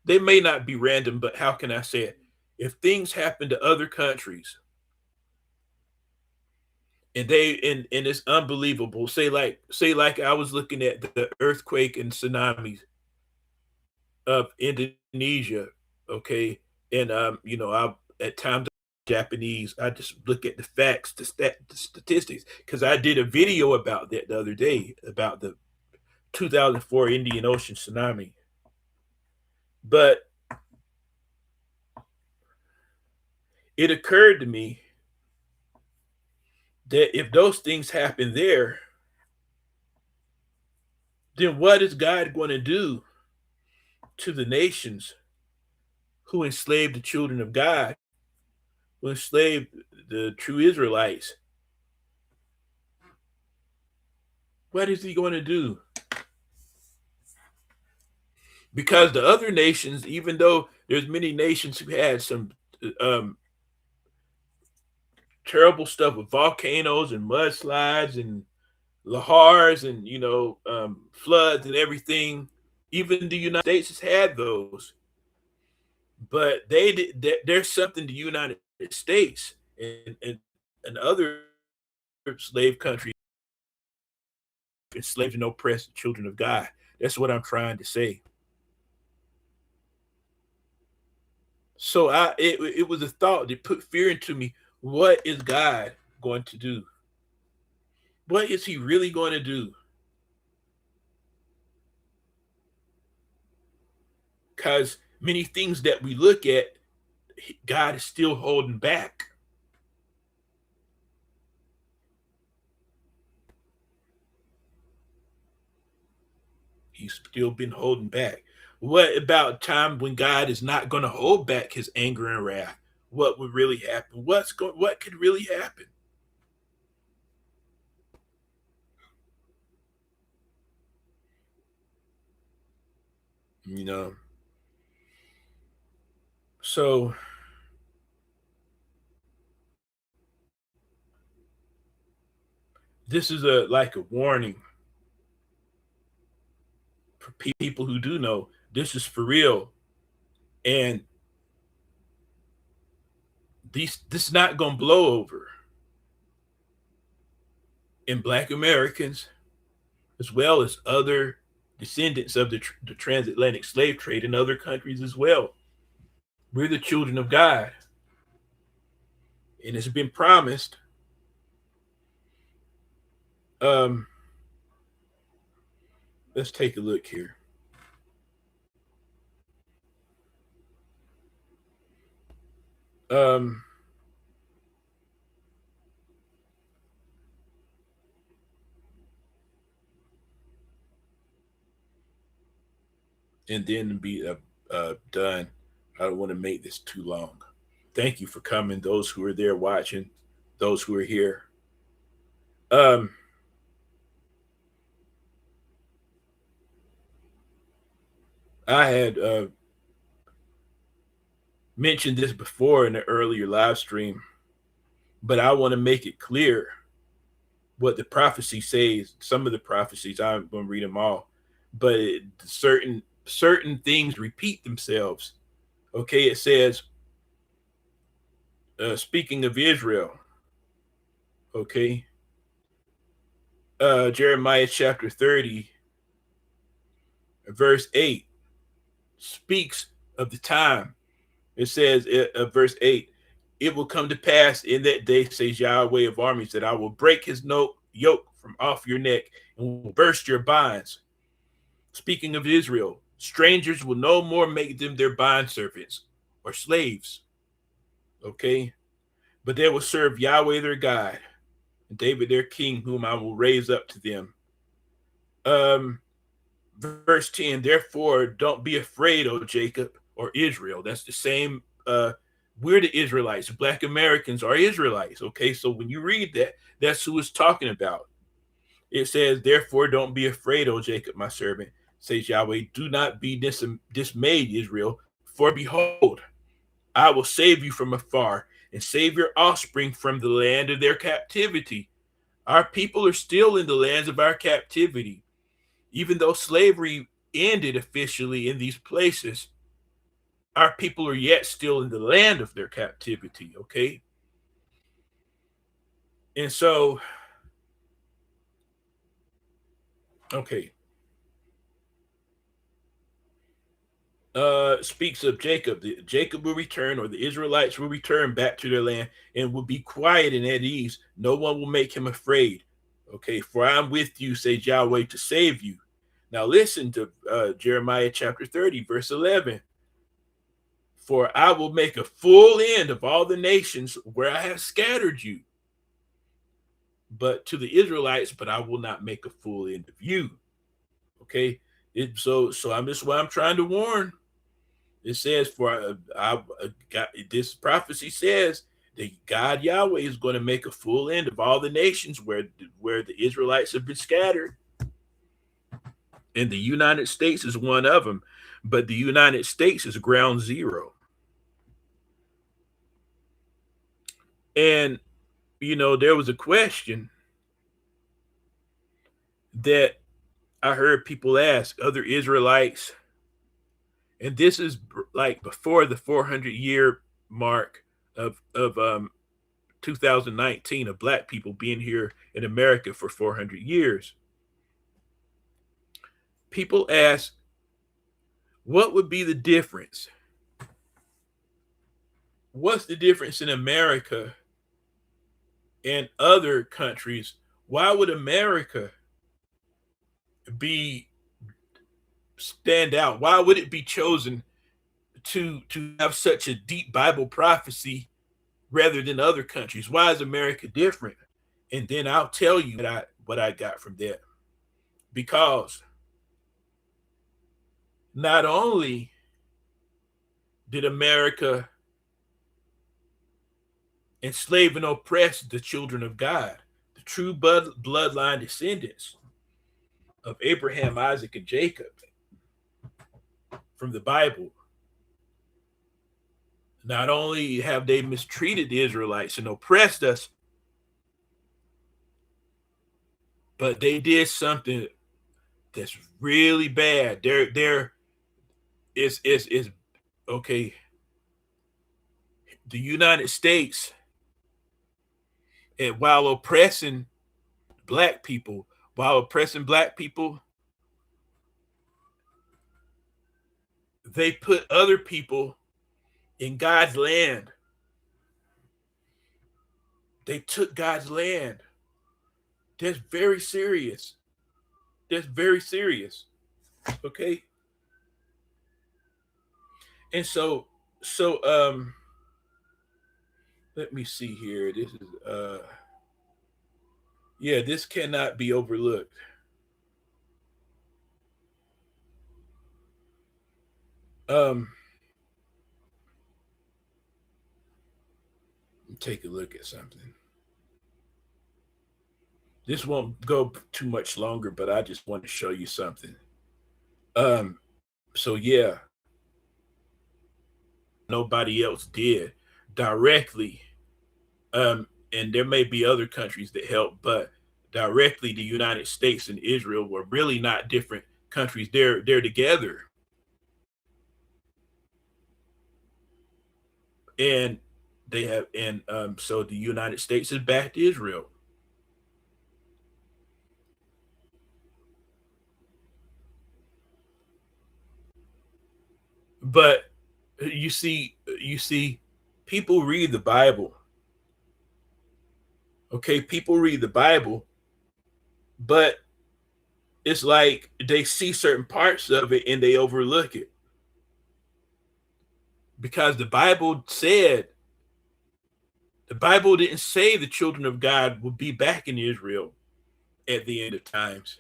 they may not be random, but how can I say it? If things happen to other countries and it's unbelievable, say like I was looking at the earthquake and tsunamis of Indonesia, okay, and I at times Japanese, I just look at the facts, the statistics, because I did a video about that the other day about the 2004 Indian Ocean tsunami. But it occurred to me that if those things happen there, then what is God going to do to the nations who enslaved the children of God, who enslaved the true Israelites? What is he going to do? Because the other nations, even though there's many nations who had some um, terrible stuff with volcanoes and mudslides and lahars and floods and everything, even the United States has had those. But they did. There's something the United States and other slave countries enslaved and oppressed the children of God. That's what I'm trying to say. So it was a thought that put fear into me. What is God going to do? What is he really going to do? Because many things that we look at, God is still holding back. He's still been holding back. What about time when God is not going to hold back his anger and wrath? What would really happen? What could really happen? You know. So this is a like a warning for people who do know this is for real, and this is not gonna blow over. And Black Americans, as well as other descendants of the transatlantic slave trade in other countries as well, we're the children of God, and it's been promised. Um, let's take a look here. Um, and then be done. I don't want to make this too long. Thank you for coming. Those who are there watching, those who are here. Um, I had mentioned this before in the earlier live stream, but I want to make it clear what the prophecy says. Some of the prophecies, I'm going to read them all, but certain things repeat themselves. Okay, it says, speaking of Israel, okay, Jeremiah chapter 30, verse 8 speaks of the time. It says, verse 8, it will come to pass in that day, says Yahweh of armies, that I will break his yoke from off your neck and will burst your bonds. Speaking of Israel, strangers will no more make them their bondservants or slaves. Okay? But they will serve Yahweh their God, and David their king, whom I will raise up to them. Verse 10, therefore don't be afraid, O Jacob, or Israel. That's the same. We're the Israelites. Black Americans are Israelites. Okay, so when you read that, that's who it's talking about. It says, therefore don't be afraid, O Jacob, my servant, says Yahweh. Do not be dismayed, Israel, for behold, I will save you from afar and save your offspring from the land of their captivity. Our people are still in the lands of our captivity. Even though slavery ended officially in these places, our people are yet still in the land of their captivity, okay? And so, okay, speaks of Jacob. Jacob will return, or the Israelites will return back to their land and will be quiet and at ease. No one will make him afraid. Okay, for I'm with you, says Yahweh, to save you. Now listen to Jeremiah chapter 30, verse 11. For I will make a full end of all the nations where I have scattered you. But to the Israelites, but I will not make a full end of you. Okay, so I'm just why I'm trying to warn. It says, for this prophecy says that God Yahweh is going to make a full end of all the nations where the Israelites have been scattered, and the United States is one of them. But the United States is ground zero, and there was a question that I heard people ask other Israelites, and this is like before the 400-year mark of 2019 of Black people being here in America for 400 years. People ask, what would be the difference? What's the difference in America and other countries? Why would America be stand out? Why would it be chosen to have such a deep Bible prophecy rather than other countries? Why is America different? And then I'll tell you what I got from that. Because not only did America enslave and oppress the children of God, the true bloodline descendants of Abraham, Isaac, and Jacob from the Bible. Not only have they mistreated the Israelites and oppressed us, but they did something that's really bad. There is okay. The United States, and while oppressing black people, they put other people in God's land. They took God's land. That's very serious. That's very serious. Okay. And so let me see here. This is yeah, this cannot be overlooked. Um take a look at something. This won't go too much longer, but I just want to show you something. Um so yeah, nobody else did directly. And there may be other countries that help, but directly the United States and Israel were really not different countries. They're together. And they have and so the United States has backed Israel. But you see people read the Bible. Okay, people read the Bible, but it's like they see certain parts of it and they overlook it because the Bible didn't say the children of God would be back in Israel at the end of times.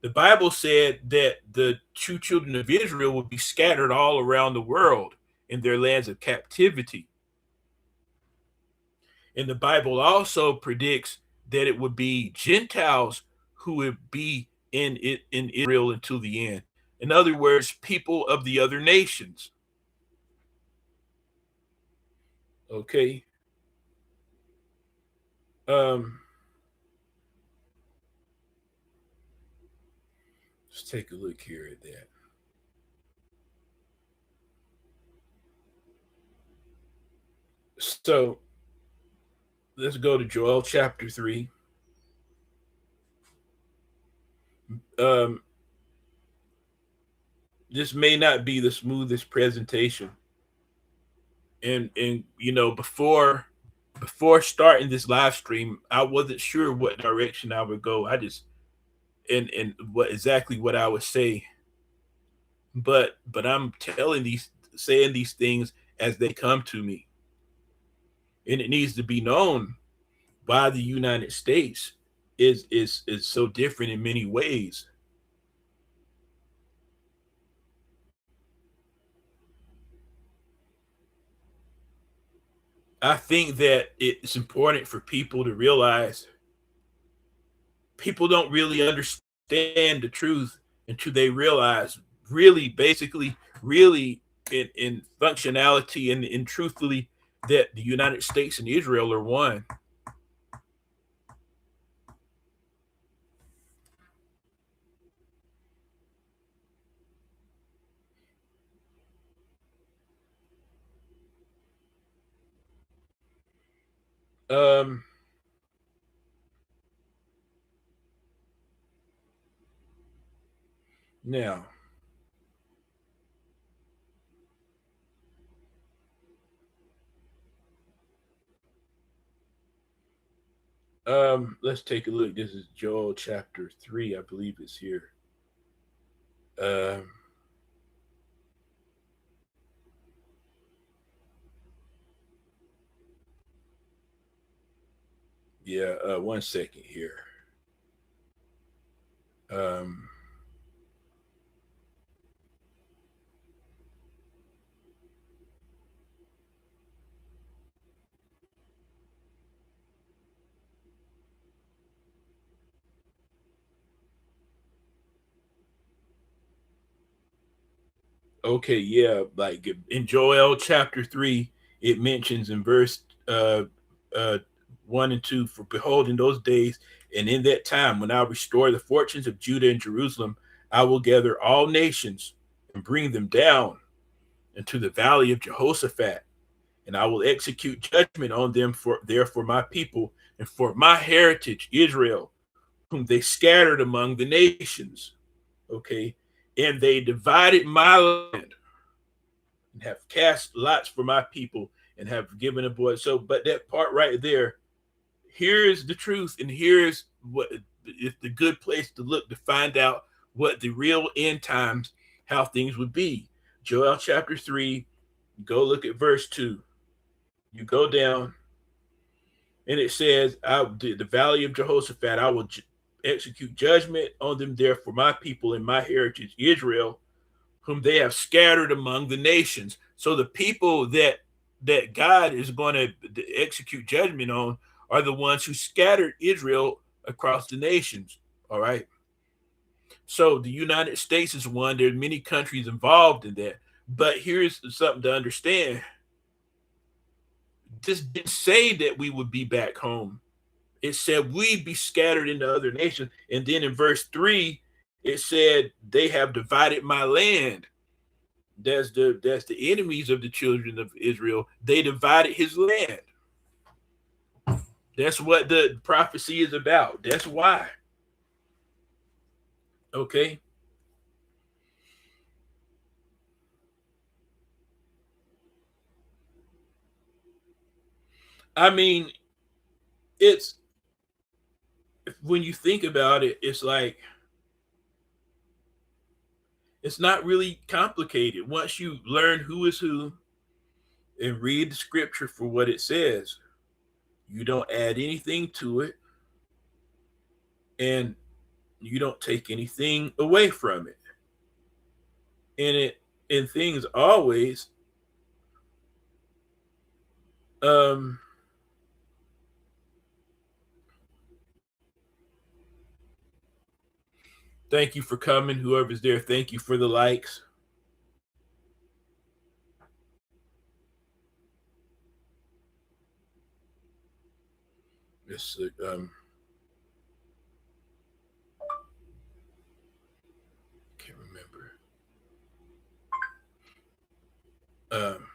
The Bible said that the true children of Israel would be scattered all around the world in their lands of captivity. And the Bible also predicts that it would be Gentiles who would be in Israel until the end. In other words, people of the other nations. Okay. Um, let's take a look here at that. So let's go to Joel chapter 3. Um, this may not be the smoothest presentation. And before starting this live stream, I wasn't sure what direction I would go. I just and what exactly what I would say. But I'm saying these things as they come to me. And it needs to be known why the United States is so different in many ways. I think that it's important for people to realize people don't really understand the truth until they realize really basically really in functionality and truthfully that the United States and Israel are one. Um Now, let's take a look. This is Joel chapter 3, I believe it's here. Um yeah, 1 second here. Um Okay, yeah, like in Joel chapter 3, it mentions in verse uh 1 and 2, for behold, in those days and in that time when I restore the fortunes of Judah and Jerusalem, I will gather all nations and bring them down into the valley of Jehoshaphat, and I will execute judgment on them for my people and for my heritage Israel, whom they scattered among the nations. Okay, and they divided my land and have cast lots for my people and have given a boy. So, but that part right there, here's the truth, and here's what is the good place to look to find out what the real end times, how things would be. Joel chapter 3, go look at verse 2. You go down, and it says, the valley of Jehoshaphat, I will execute judgment on them there for my people and my heritage, Israel, whom they have scattered among the nations. So the people that God is going to execute judgment on are the ones who scattered Israel across the nations. All right. So the United States is one. There's many countries involved in that. But here's something to understand. This didn't say that we would be back home. It said we'd be scattered into other nations. And then in verse 3, it said they have divided my land. That's the enemies of the children of Israel. They divided his land. That's what the prophecy is about. That's why. Okay. I mean, it's when you think about it, it's like it's not really complicated. Once you learn who is who and read the scripture for what it says, you don't add anything to it and you don't take anything away from it. And things always um thank you for coming, whoever's there. Thank you for the likes. It's can't remember. Um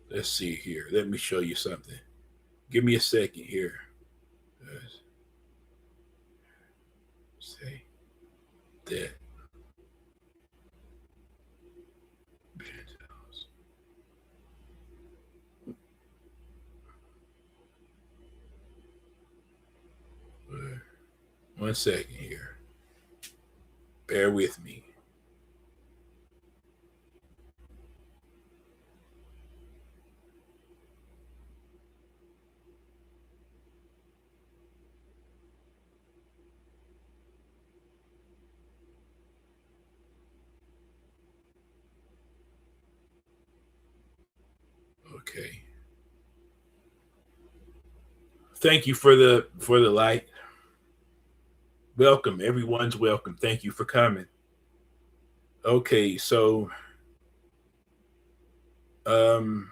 let's see here. Let me show you something. Give me a second here. Let's say that. 1 second here. Bear with me. Okay. Thank you for the light. Welcome. Everyone's welcome. Thank you for coming. Okay, so um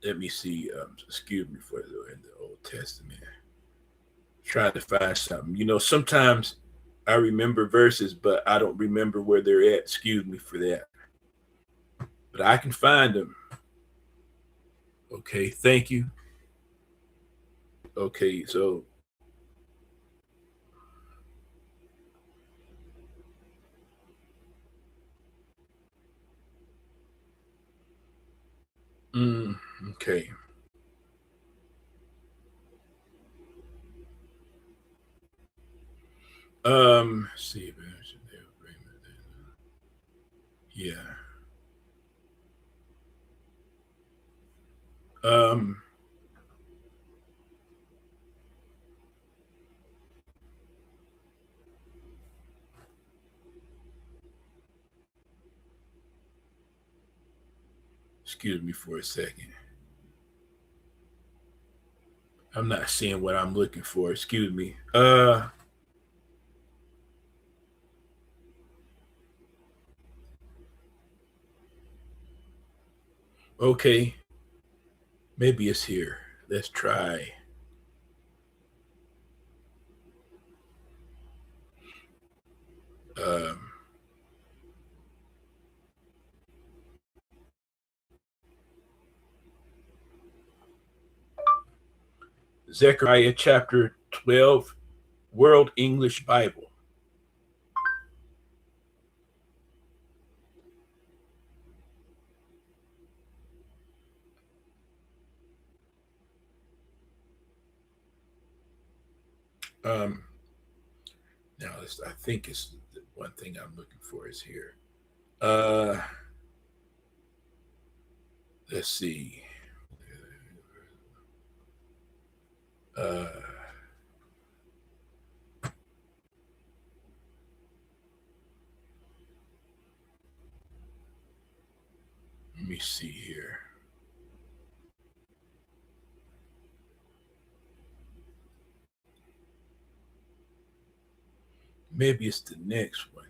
let me see. Excuse me for in the Old Testament. Trying to find something. You know, sometimes I remember verses, but I don't remember where they're at. Excuse me for that. But I can find them. Okay, thank you. Okay, so mm, okay. Let's see. Yeah. Um, excuse me for a second. I'm not seeing what I'm looking for. Excuse me. Okay. Maybe it's here. Let's try. Um, Zechariah chapter 12, World English Bible. Um, now, I think it's the one thing I'm looking for is here. Uh, let's see. Uh, let me see here. Maybe it's the next one.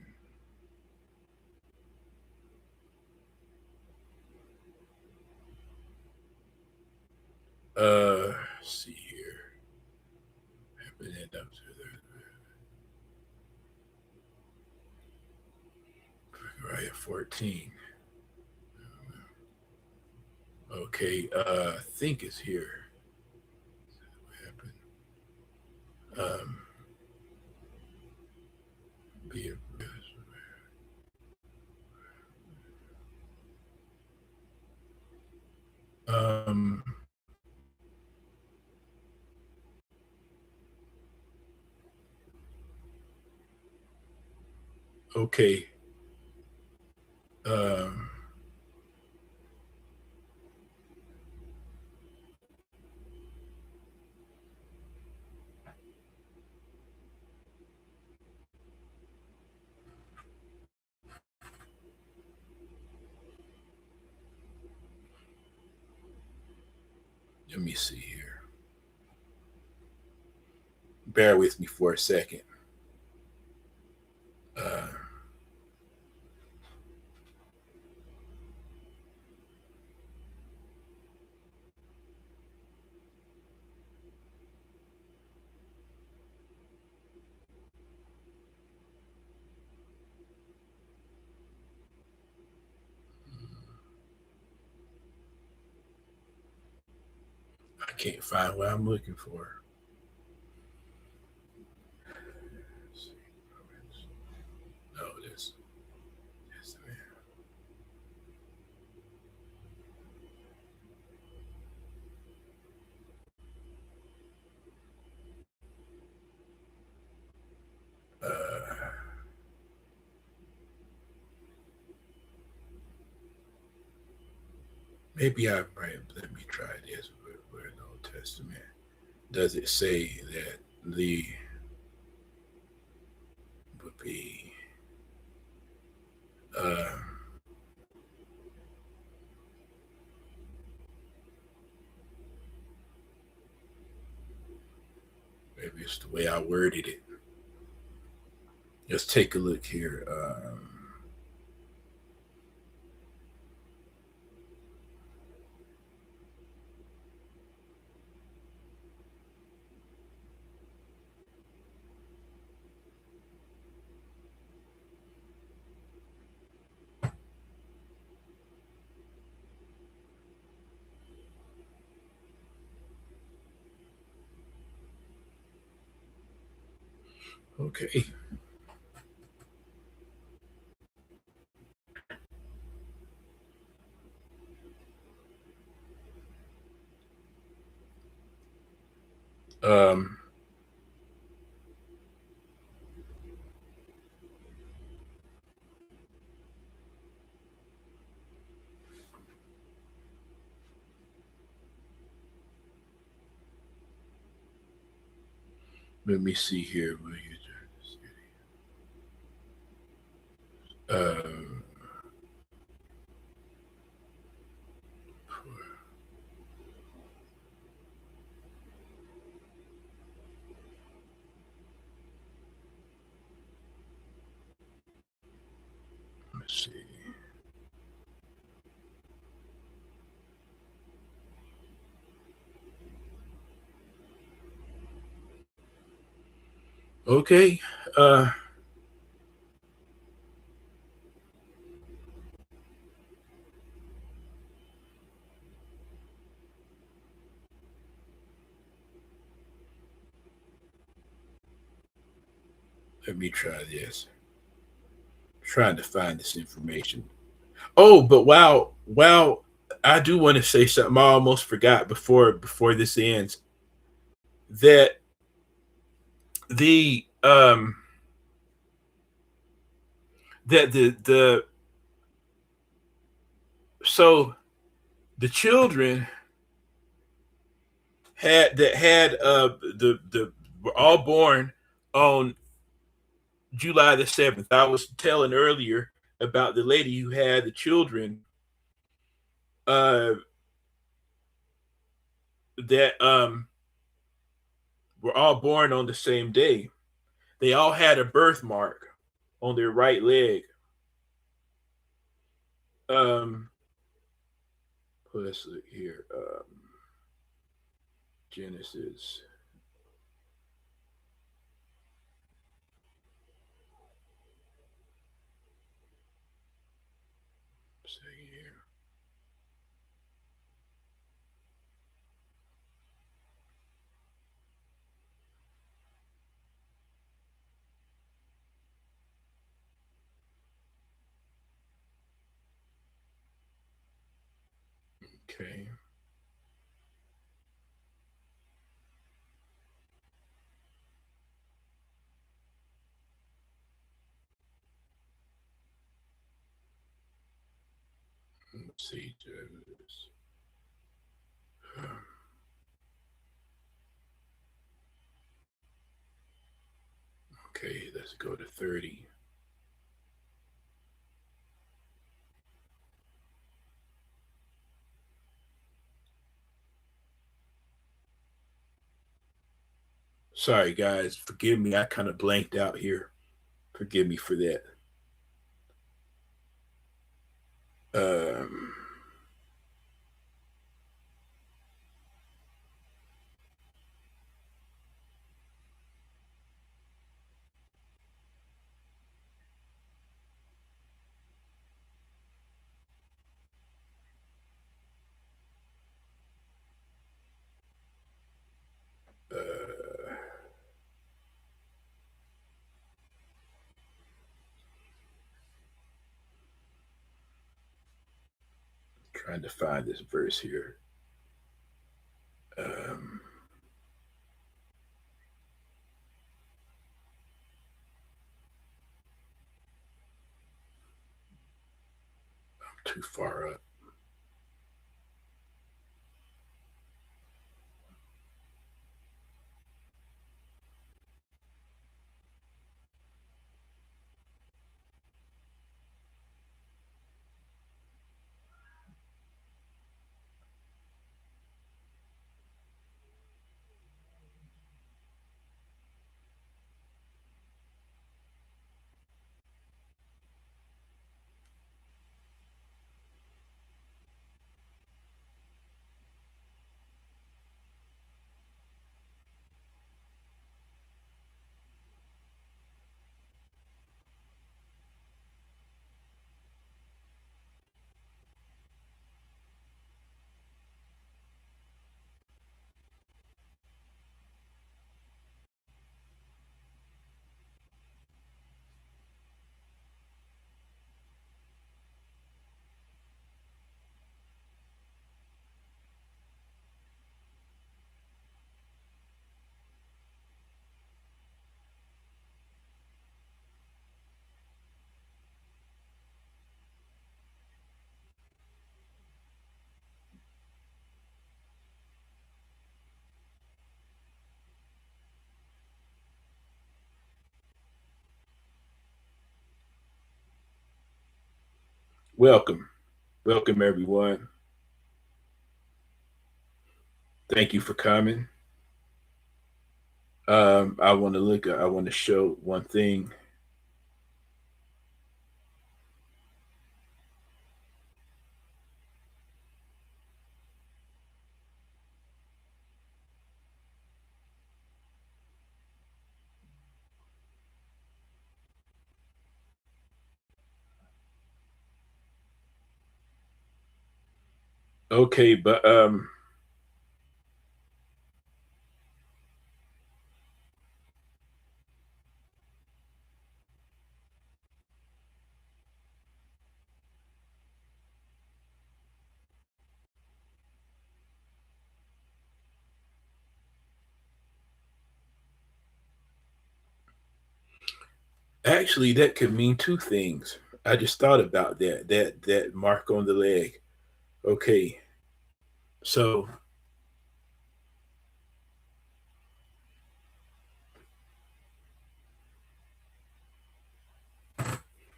Let's see here. at 14. Okay, I think it's here. What happened? Um, be um, okay. Um, Let me see here. Bear with me for a second. Uh, I can't find what I'm looking for. No, this uh, maybe I right. Let me try this. Where in the Old Testament does it say that the would be? Uh, Maybe it's the way I worded it. Let's take a look here. Okay. Um, Let me see here. Um, let's see. Okay. Uh, Let me try this. Trying to find this information. Oh, but wow, I do want to say something I almost forgot before this ends. That the that the so the children had the were all born on July the 7th. I was telling earlier about the lady who had the children uh that were all born on the same day. They all had a birthmark on their right leg. Um, let's look here. Genesis. Okay. Let's see. Okay, let's go to 30. Sorry, guys. Forgive me. I kind of blanked out here. Forgive me for that. Um, uh, trying to find this verse here. Um, too far up. Welcome. Welcome, everyone. Thank you for coming. I want to show one thing. Okay, but actually that could mean two things. I just thought about that. That mark on the leg. Okay. So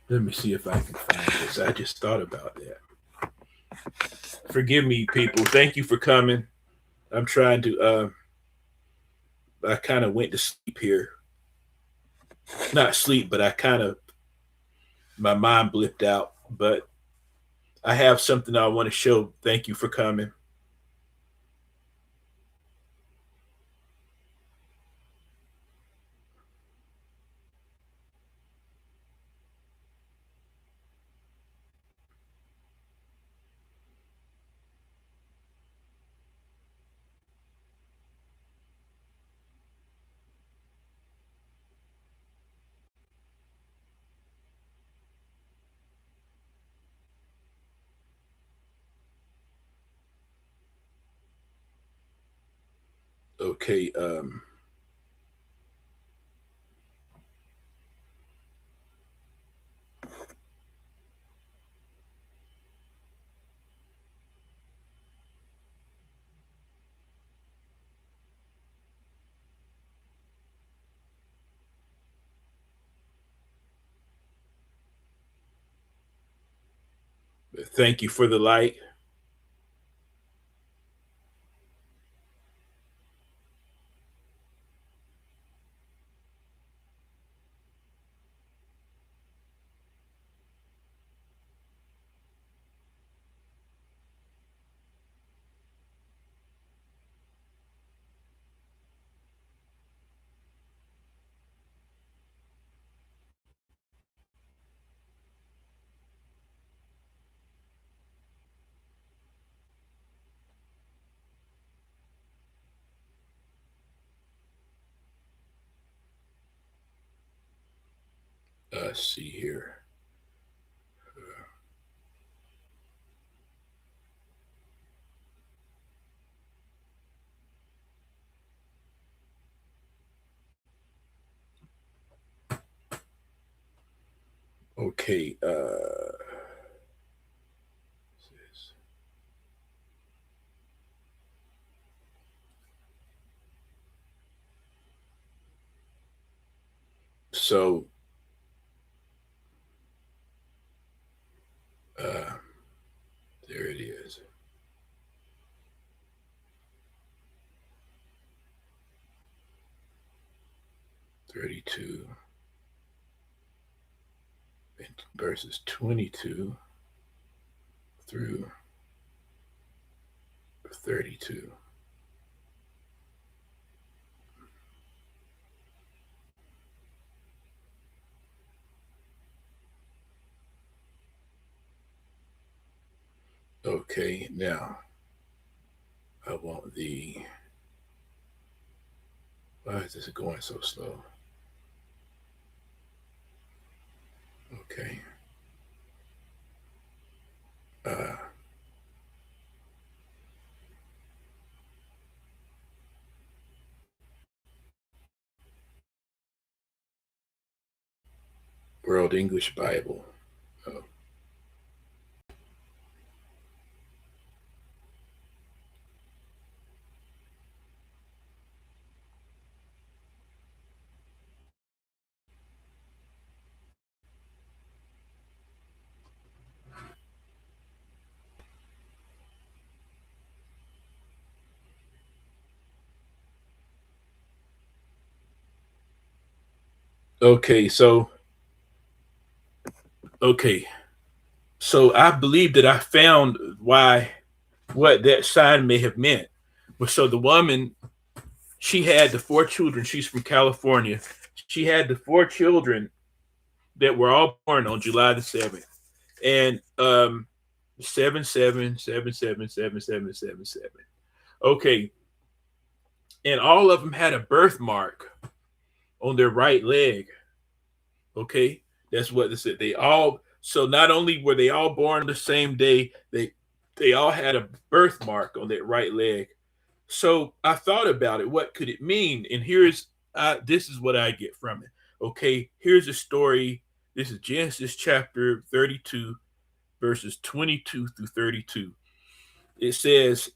let me see if I can find this. I just thought about that. Forgive me, people. Thank you for coming. I'm trying to I kind of went to sleep here. Not sleep, but I kind of my mind blipped out. But I have something I want to show. Thank you for coming. Okay. Thank you for the light. Let's see here. Okay. So uh, there it is. 32 verses 22 through 32. Okay, now I want the. Why is this going so slow? Okay. Uh, World English Bible. Oh, okay, so okay, so I believe that I found why what that sign may have meant. But so the woman, she had the four children. She's from California. She had the four children that were all born on July the 7th. And 7 7 7 7 7 7 7. Okay, and all of them had a birthmark on their right leg. Okay, that's what they said. They all, so not only were they all born the same day, they all had a birthmark on that right leg. So I thought about it. What could it mean? And here's this is what I get from it. Okay, here's a story. This is Genesis chapter 32, verses 22 through 32. It says,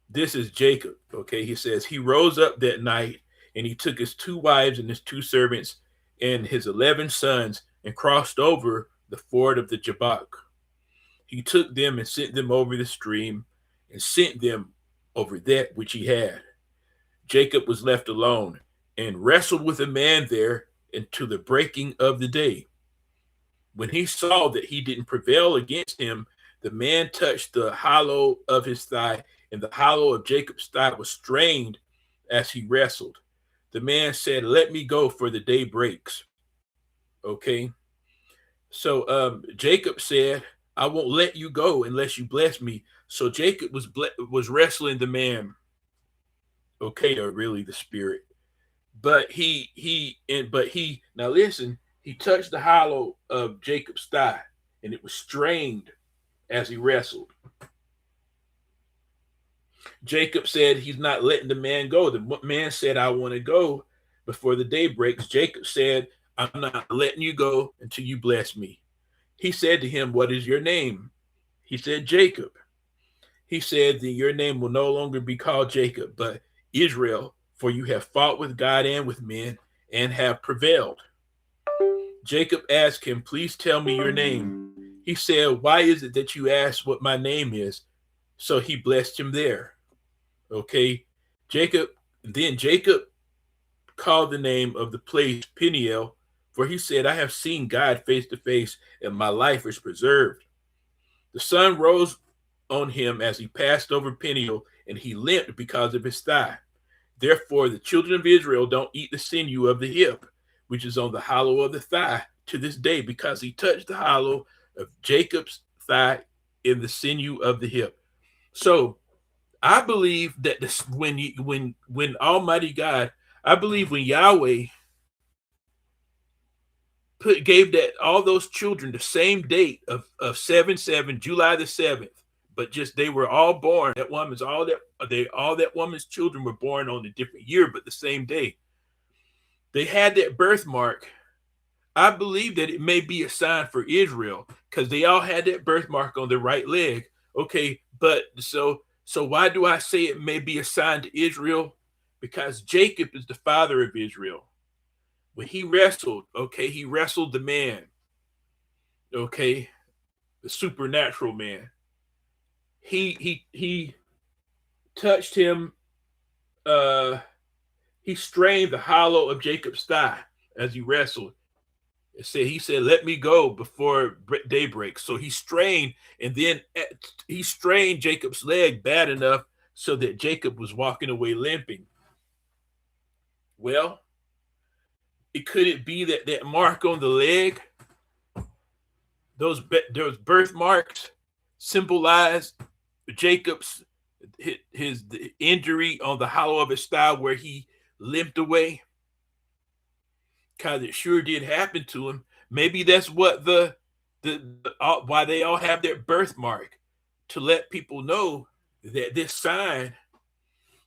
this is Jacob. Okay, he says, he rose up that night and he took his two wives and his two servants and his 11 sons and crossed over the ford of the Jabbok. He took them and sent them over the stream and sent them over that which he had. Jacob was left alone and wrestled with a man there until the breaking of the day. When he saw that he didn't prevail against him, the man touched the hollow of his thigh, and the hollow of Jacob's thigh was strained as he wrestled. The man said, "Let me go, for the day breaks." Okay. So Jacob said, "I won't let you go unless you bless me." So Jacob was wrestling the man, okay, or really the spirit. But he now listen, he touched the hollow of Jacob's thigh, and it was strained as he wrestled. Jacob said he's not letting the man go. The man said, I want to go before the day breaks. Jacob said, I'm not letting you go until you bless me. He said to him, what is your name? He said, Jacob. He said that your name will no longer be called Jacob, but Israel, for you have fought with God and with men and have prevailed. Jacob asked him, please tell me your name. He said, why is it that you ask what my name is? So he blessed him there. Okay. Jacob called the name of the place Peniel, for he said, I have seen God face to face, and my life is preserved. The sun rose on him as he passed over Peniel, and he limped because of his thigh. Therefore, the children of Israel don't eat the sinew of the hip, which is on the hollow of the thigh, to this day, because he touched the hollow of Jacob's thigh in the sinew of the hip. So I believe that when Almighty God, I believe when Yahweh gave that all those children the same date of 7/7, July the 7th, but just they were all born. All that woman's children were born on a different year, but the same day. They had that birthmark. I believe that it may be a sign for Israel because they all had that birthmark on their right leg. Okay, but so why do I say it may be a sign to Israel? Because Jacob is the father of Israel. When he wrestled, okay, he wrestled the man, okay, the supernatural man. He touched him. He strained the hollow of Jacob's thigh as he wrestled. He said, let me go before daybreak. So he strained, and then he strained Jacob's leg bad enough so that Jacob was walking away limping. Well, could it be that that mark on the leg, those birthmarks, symbolized Jacob's his the injury on the hollow of his thigh where he limped away? Because it sure did happen to him. Maybe that's what why they all have their birthmark, to let people know that this sign,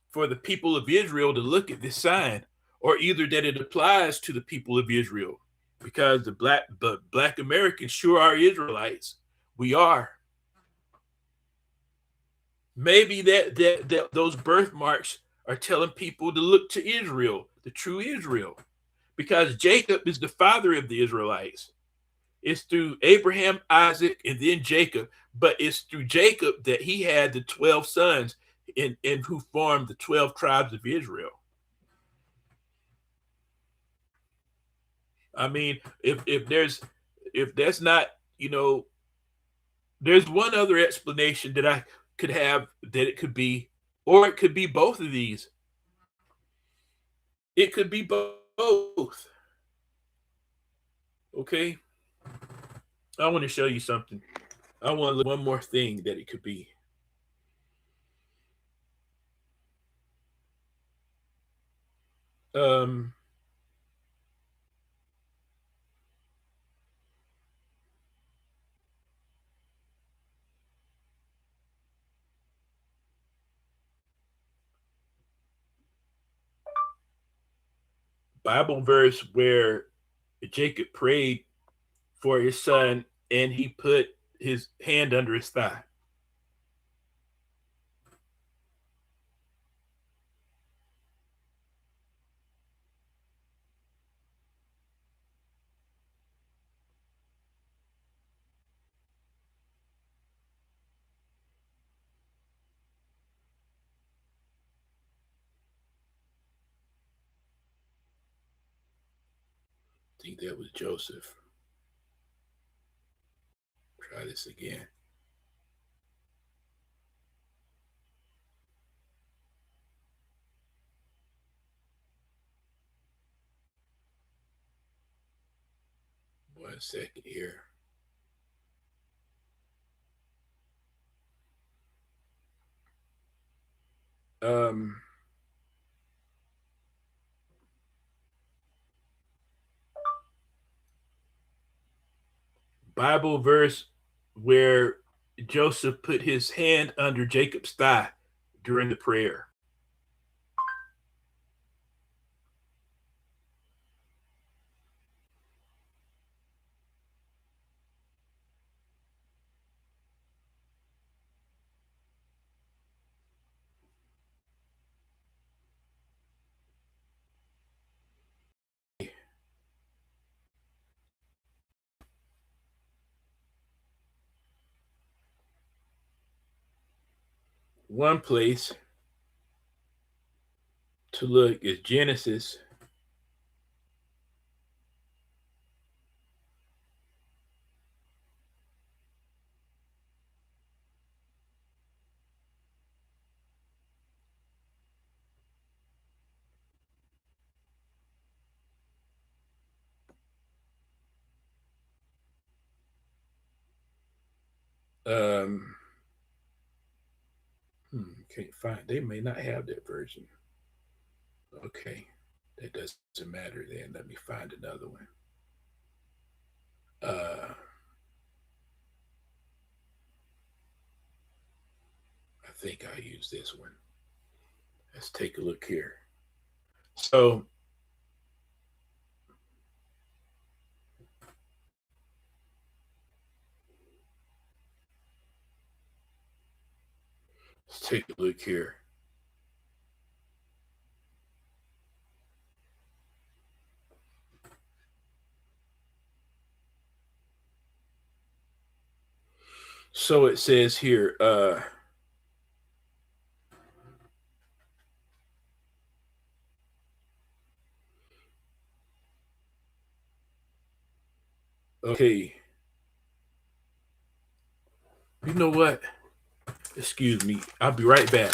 for the people of Israel to look at this sign, or either that it applies to the people of Israel, because the black Americans sure are Israelites. We are. Maybe that those birthmarks are telling people to look to Israel, the true Israel, because Jacob is the father of the Israelites. It's through Abraham, Isaac, and then Jacob, but it's through Jacob that he had the 12 sons and who formed the 12 tribes of Israel. I mean, if that's not, there's one other explanation that I could have, that it could be, or it could be both of these. It could be both. Okay. I want to show you something. I want to look one more thing that it could be. Um, Bible verse where Jacob prayed for his son and he put his hand under his thigh. I think that was Joseph. Try this again. One second here. Um, Bible verse where Joseph put his hand under Jacob's thigh during the prayer. One place to look is Genesis um can't find, they may not have that version. Okay, that doesn't matter then. Let me find another one. I think I use this one. Let's take a look here. So let's take a look here. So it says here, okay, you know what? Excuse me. I'll be right back.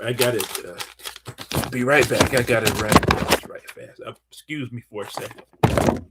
I got it. Be right back. I got it right fast. Excuse me for a second.